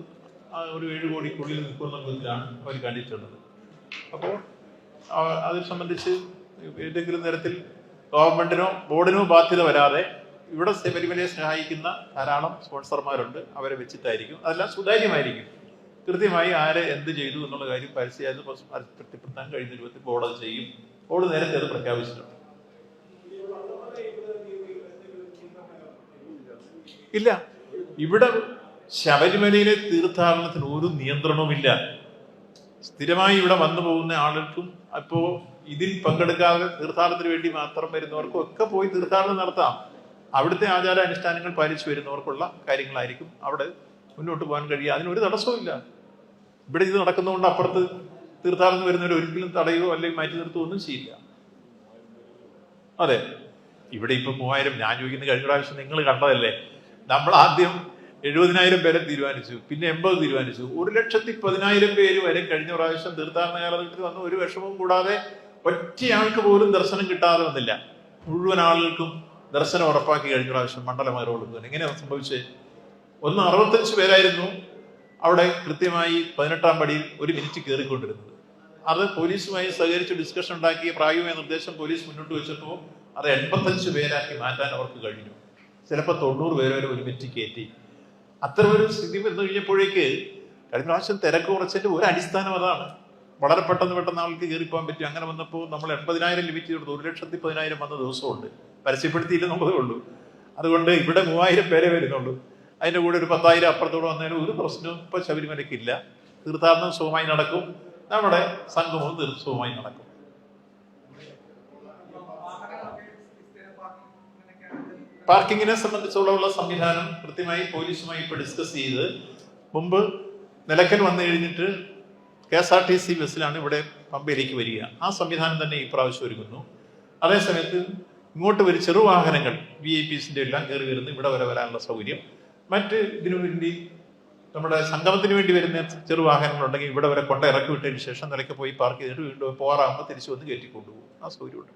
ഒരു 7 കോടിക്കുള്ളിൽ നിൽക്കുന്ന വിധത്തിലാണ് അവർ കണ്ടിട്ടുള്ളത്. അപ്പോൾ അത് സംബന്ധിച്ച് ഏതെങ്കിലും തരത്തിൽ ഗവൺമെന്റിനോ ബോർഡിനോ ബാധ്യത വരാതെ ഇവിടെ ശബരിമലയെ സഹായിക്കുന്ന ധാരാളം സ്പോൺസർമാരുണ്ട്. അവരെ വെച്ചിട്ടായിരിക്കും. അതെല്ലാം സുതാര്യമായിരിക്കും. കൃത്യമായി ആരെ എന്ത് ചെയ്തു എന്നുള്ള കാര്യം പരസ്യപ്പെടുത്താൻ കഴിയുന്ന രൂപത്തിൽ ബോർഡ് അത് ചെയ്യും. ബോർഡ് നേരത്തെ അത് പ്രഖ്യാപിച്ചിട്ടുണ്ട്. ഇല്ല, ഇവിടെ ശബരിമലയിലെ തീർത്ഥാടനത്തിന് ഒരു നിയന്ത്രണവുമില്ല. സ്ഥിരമായി ഇവിടെ വന്നു പോകുന്ന ആളുകൾക്കും അപ്പോ ഇതിൽ പങ്കെടുക്കാതെ തീർത്ഥാടനത്തിന് വേണ്ടി മാത്രം വരുന്നവർക്കും ഒക്കെ പോയി തീർത്ഥാടനം നടത്താം. അവിടുത്തെ ആചാര അനുഷ്ഠാനങ്ങൾ പാലിച്ചു വരുന്നവർക്കുള്ള കാര്യങ്ങളായിരിക്കും അവിടെ മുന്നോട്ട് പോകാൻ കഴിയുക. അതിനൊരു തടസ്സവുമില്ല. ഇവിടെ ഇത് നടക്കുന്നതുകൊണ്ട് അപ്പുറത്ത് തീർത്ഥാടനം വരുന്നവർ ഒരിക്കലും തടയുകയോ അല്ലെങ്കിൽ മാറ്റി നിർത്തുകയോ ഒന്നും ചെയ്യില്ല. അതെ, ഇവിടെ ഇപ്പൊ 3000 ഞാൻ ചോദിക്കുന്ന കഴിഞ്ഞ പ്രാവശ്യം നിങ്ങൾ കണ്ടതല്ലേ, നമ്മൾ ആദ്യം 70,000 പേരെ തീരുമാനിച്ചു, പിന്നെ 80 തീരുമാനിച്ചു. 1,10,000 പേര് വരെ കഴിഞ്ഞ പ്രാവശ്യം തീർത്ഥാടന കാലഘട്ടത്തിൽ വന്ന് ഒരു വിഷമവും കൂടാതെ ഒറ്റയാൾക്ക് പോലും ദർശനം കിട്ടാതെ വന്നില്ല. മുഴുവൻ ആളുകൾക്കും ദർശനം ഉറപ്പാക്കി കഴിഞ്ഞ പ്രാവശ്യം മണ്ഡലമാരോ കൊടുക്കുന്നത്. എങ്ങനെയാണ് സംഭവിച്ചത്? 65 പേരായിരുന്നു അവിടെ കൃത്യമായി 18-ാം പടിയിൽ 1 മിനിറ്റ് കയറിക്കൊണ്ടിരുന്നത്. അത് പോലീസുമായി സഹകരിച്ച് ഡിസ്കഷൻ ഉണ്ടാക്കിയ പ്രായോഗിക നിർദ്ദേശം പോലീസ് മുന്നോട്ട് വെച്ചപ്പോൾ അത് 85 പേരാക്കി മാറ്റാൻ അവർക്ക് കഴിഞ്ഞു. ചിലപ്പോൾ 90 പേര് വരെ 1 മിനിറ്റ് കയറ്റി. അത്തരമൊരു സ്ഥിതി വന്നു കഴിഞ്ഞപ്പോഴേക്ക് കഴിഞ്ഞ പ്രാവശ്യം തിരക്ക് കുറച്ചതിന്റെ ഒരു അടിസ്ഥാനം അതാണ്. വളരെ പെട്ടെന്ന് ആൾക്ക് കയറിപ്പോകാൻ പറ്റും. അങ്ങനെ വന്നപ്പോൾ നമ്മൾ 80,000 ലിമിറ്റ് ചെയ്തെടുത്തു. 1,10,000 വന്ന ദിവസമുണ്ട്. പരസ്യപ്പെടുത്തിയില്ലെന്നുള്ളതേ ഉള്ളൂ. അതുകൊണ്ട് ഇവിടെ 3,000 പേരെ വരുന്നുള്ളൂ. അതിൻ്റെ കൂടെ ഒരു 10,000 അപ്പുറത്തോടെ വന്നതിന് ഒരു പ്രശ്നവും ഇപ്പൊ ശബരിമലയ്ക്കില്ല. തീർത്ഥാടനം സുഖമായി നടക്കും. നമ്മുടെ സംഗമവും സുഖമായി നടക്കും. പാർക്കിങ്ങിനെ സംബന്ധിച്ചുള്ള സംവിധാനം കൃത്യമായി പോലീസുമായി ഇപ്പൊ ഡിസ്കസ് ചെയ്ത് മുമ്പ് നിലയ്ക്കൽ വന്നു കഴിഞ്ഞിട്ട് KSRTC ബസ്സിലാണ് ഇവിടെ പമ്പയിലേക്ക് വരിക. ആ സംവിധാനം തന്നെ ഈ പ്രാവശ്യം ഒരുങ്ങുന്നു. അതേസമയത്ത് ഇങ്ങോട്ട് വരും ചെറുവാഹനങ്ങൾ VIPസിന്റെ എല്ലാം കയറി വരുന്നു. ഇവിടെ വരെ വരാനുള്ള സൗകര്യം. മറ്റ് ഇതിനു വേണ്ടി നമ്മുടെ സംഗമത്തിന് വേണ്ടി വരുന്ന ചെറുവാഹനങ്ങളുണ്ടെങ്കിൽ ഇവിടെ വരെ കൊണ്ട് ഇറക്കി വിട്ടതിന് ശേഷം നിലയ്ക്ക് പോയി പാർക്ക് ചെയ്തിട്ട് വീണ്ടും പോറാകുമ്പോൾ തിരിച്ചു വന്ന് കയറ്റിക്കൊണ്ടുപോകും. ആ സൗകര്യമുണ്ട്.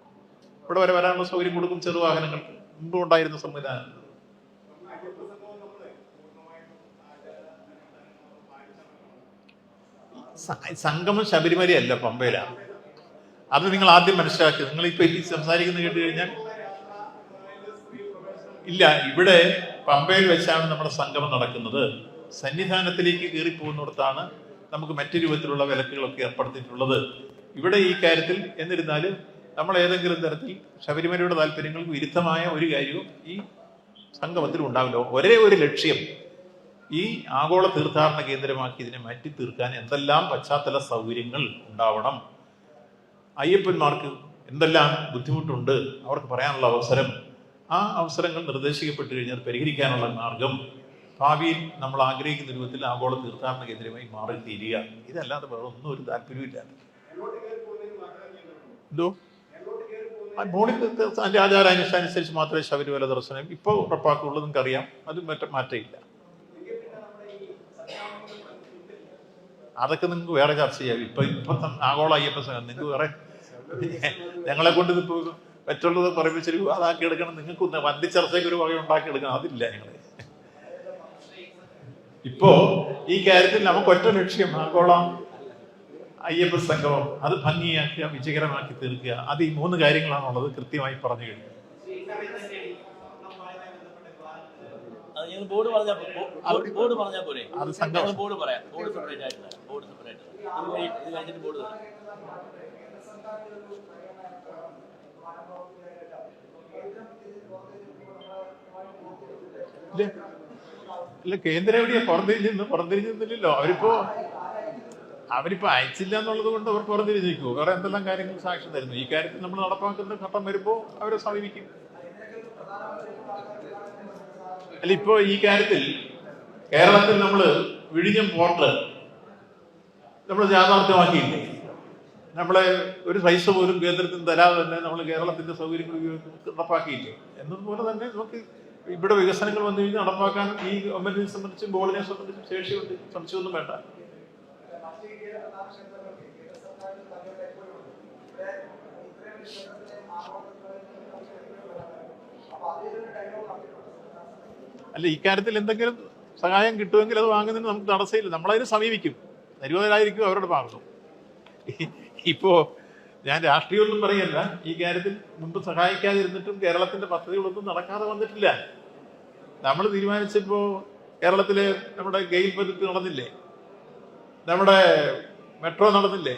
ഇവിടെ വരെ വരാനുള്ള സൗകര്യം കൊടുക്കും ചെറുവാഹനങ്ങൾക്ക്. മുമ്പ് ഉണ്ടായിരുന്ന സംവിധാനം. സംഗമം ശബരിമലയല്ല, പമ്പയിലാണ്. അത് നിങ്ങൾ ആദ്യം മനസ്സിലാക്കി. നിങ്ങളിപ്പോ ഈ സംസാരിക്കുന്നത് കേട്ട് കഴിഞ്ഞാൽ ഇല്ല, ഇവിടെ പമ്പയിൽ വെച്ചാണ് നമ്മുടെ സംഗമം നടക്കുന്നത്. സന്നിധാനത്തിലേക്ക് കയറി പോകുന്നിടത്താണ് നമുക്ക് മറ്റു രൂപത്തിലുള്ള വിലക്കുകളൊക്കെ ഏർപ്പെടുത്തിയിട്ടുള്ളത്. ഇവിടെ ഈ കാര്യത്തിൽ എന്നിരുന്നാലും നമ്മൾ ഏതെങ്കിലും തരത്തിൽ ശബരിമലയുടെ താല്പര്യങ്ങൾക്ക് വിരുദ്ധമായ ഒരു കാര്യവും ഈ സംഗമത്തിൽ ഉണ്ടാവില്ല. ഒരേ ഒരു ലക്ഷ്യം, ഈ ആഗോള തീർത്ഥാടന കേന്ദ്രമാക്കി ഇതിനെ മാറ്റി തീർക്കാൻ എന്തെല്ലാം പശ്ചാത്തല സൗകര്യങ്ങൾ ഉണ്ടാവണം, അയ്യപ്പന്മാർക്ക് എന്തെല്ലാം ബുദ്ധിമുട്ടുണ്ട് അവർക്ക് പറയാനുള്ള അവസരം, ആ അവസരങ്ങൾ നിർദ്ദേശിക്കപ്പെട്ടു കഴിഞ്ഞാൽ പരിഹരിക്കാനുള്ള മാർഗം ഭാവിയിൽ നമ്മൾ ആഗ്രഹിക്കുന്ന രൂപത്തിൽ ആഗോള തീർത്ഥാടന കേന്ദ്രമായി മാറി തീരുക. ഇതല്ലാതെ വേറെ ഒന്നും ഒരു താല്പര്യമില്ല. എന്തോ മോണിൽ അതിന്റെ ആചാരാനുഷ്ഠാനുസരിച്ച് മാത്രമേ ശബരിമല ദർശനം ഇപ്പൊ ഉറപ്പാക്കുള്ളൂ. നിങ്ങൾക്ക് അറിയാം, അത് മാറ്റമില്ല. അതൊക്കെ നിങ്ങൾക്ക് വേറെ ചർച്ച ചെയ്യാം. ഇപ്പൊ ആഗോള അയ്യപ്പ സംഘം നിങ്ങൾക്ക് വേറെ, ഞങ്ങളെ കൊണ്ട് ഇതിപ്പോ മറ്റുള്ളത് പറയിപ്പിച്ചൊരു അതാക്കി എടുക്കണം. നിങ്ങൾക്ക് വണ്ടി ചർച്ചയ്ക്ക് ഒരു വക ഉണ്ടാക്കി എടുക്കണം. അതില്ല. ഞങ്ങള് ഇപ്പോ ഈ കാര്യത്തിൽ നമുക്ക് ഒറ്റ ലക്ഷ്യം, ആഗോള അയ്യപ്പ സംഗമം അത് ഭംഗിയാക്കുക, വിജയകരമാക്കി തീർക്കുക. അത് ഈ 3 കാര്യങ്ങളാണുള്ളത്. കൃത്യമായി പറഞ്ഞു കഴിഞ്ഞു. അത് സംഗമം ഇല്ല, കേന്ദ്രം എവിടെയാ പുറംതിരിഞ്ഞില്ലല്ലോ. അവരിപ്പോ അയച്ചില്ല എന്നുള്ളത് കൊണ്ട് അവർ പുറംതിരിഞ്ഞിരിക്കുമോ? വേറെ എന്തെല്ലാം കാര്യങ്ങൾ സാക്ഷ്യം തരുന്നു. ഈ കാര്യത്തിൽ നമ്മൾ നടപ്പാക്കുന്ന ഘട്ടം വരുമ്പോൾ അവരെ സമീപിക്കും. അല്ല, ഇപ്പോ ഈ കാര്യത്തിൽ കേരളത്തിൽ നമ്മൾ വിഴിഞ്ഞം പോർട്ട് നമ്മൾ യാഥാർത്ഥ്യമാക്കിയില്ലേ? നമ്മളെ ഒരു പൈസ പോലും കേന്ദ്രത്തിന് തരാതെ തന്നെ നമ്മൾ കേരളത്തിന്റെ സൗകര്യങ്ങൾ നടപ്പാക്കിയില്ലേ? എന്നതുപോലെ തന്നെ നമുക്ക് ഇവിടെ വികസനങ്ങൾ വന്നു കഴിഞ്ഞാൽ നടപ്പാക്കാൻ ഈ ഗവൺമെന്റിനെ സംബന്ധിച്ചും ബോർഡിനെ സംബന്ധിച്ചും ശേഷിയുണ്ട്, സംശയമൊന്നും വേണ്ട. അല്ല, ഇക്കാര്യത്തിൽ എന്തെങ്കിലും സഹായം കിട്ടുമെങ്കിൽ അത് വാങ്ങുന്നതിന് നമുക്ക് തടസ്സമില്ല. നമ്മളതിന് സമീപിക്കും, നിരുവരായിരിക്കും അവരുടെ ഭാഗത്തും. ഇപ്പോ ഞാൻ രാഷ്ട്രീയമൊന്നും പറയല്ല, ഈ കാര്യത്തിൽ മുമ്പ് സഹായിക്കാതിരുന്നിട്ടും കേരളത്തിന്റെ പദ്ധതികളൊന്നും നടക്കാതെ വന്നിട്ടില്ല. നമ്മൾ തീരുമാനിച്ചപ്പോ കേരളത്തിലെ നമ്മുടെ ഗെയിൽ പദ്ധതി നടന്നില്ലേ, നമ്മുടെ മെട്രോ നടന്നില്ലേ,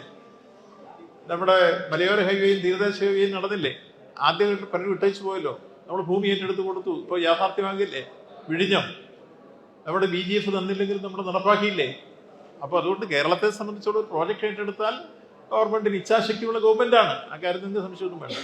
നമ്മുടെ മലയോര ഹൈവേയും തീരദേശ ഹൈവേയും നടന്നില്ലേ? ആദ്യം പലരും വിട്ടയച്ചു പോയല്ലോ. നമ്മൾ ഭൂമി ഏറ്റെടുത്ത് കൊടുത്തു, ഇപ്പൊ യാഥാർത്ഥ്യമാകില്ലേ? വിഴിഞ്ഞം നമ്മുടെ BGF തന്നില്ലെങ്കിൽ നമ്മൾ നടപ്പാക്കിയില്ലേ? അപ്പൊ അതുകൊണ്ട് കേരളത്തെ സംബന്ധിച്ചുള്ള ഒരു പ്രോജക്റ്റ് ഏറ്റെടുത്താൽ ഗവൺമെന്റിന് ഇച്ഛാശക്തിയുള്ള ഗവൺമെന്റാണ്. ആ കാര്യത്തിൽ നിന്ന് സംശയമൊന്നും വേണ്ട.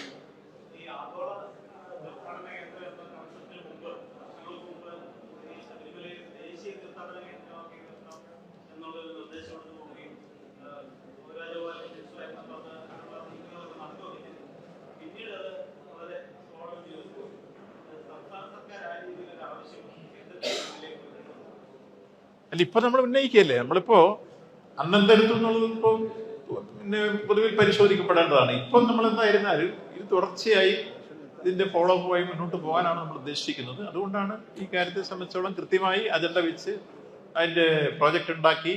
അല്ല, ഇപ്പൊ നമ്മൾ ഉന്നയിക്കുകയല്ലേ? നമ്മളിപ്പോ അന്നെന്തെടുത്തു എന്നുള്ളത് ഇപ്പൊ പിന്നെ പൊതുവിൽ പരിശോധിക്കപ്പെടേണ്ടതാണ്. ഇപ്പം നമ്മൾ എന്തായിരുന്നാലും ഇത് തുടർച്ചയായി ഇതിന്റെ ഫോളോ അപ്പ് ആയി മുന്നോട്ട് പോകാനാണ് നമ്മൾ ഉദ്ദേശിക്കുന്നത്. അതുകൊണ്ടാണ് ഈ കാര്യത്തെ സംബന്ധിച്ചോളം കൃത്യമായി അജണ്ട വെച്ച് അതിന്റെ പ്രോജക്റ്റ് ഉണ്ടാക്കി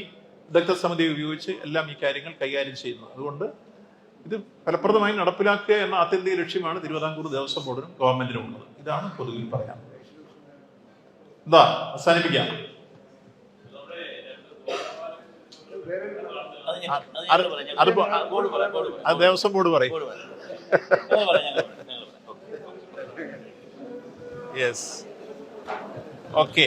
വിദഗ്ധ സമിതി ഉപയോഗിച്ച് എല്ലാം ഈ കാര്യങ്ങൾ കൈകാര്യം ചെയ്യുന്നത്. അതുകൊണ്ട് ഇത് ഫലപ്രദമായി നടപ്പിലാക്കുക എന്ന ആത്യന്തിക ലക്ഷ്യമാണ് തിരുവിതാംകൂർ ദേവസ്വം ബോർഡിനും ഗവൺമെന്റിനും ഉള്ളത്. ഇതാണ് പൊതുവിൽ പറയാൻ. എന്താ അവസാനിപ്പിക്കാം? അത് ദേവസ്വം ബോർഡ് പറയും. Yes, okay.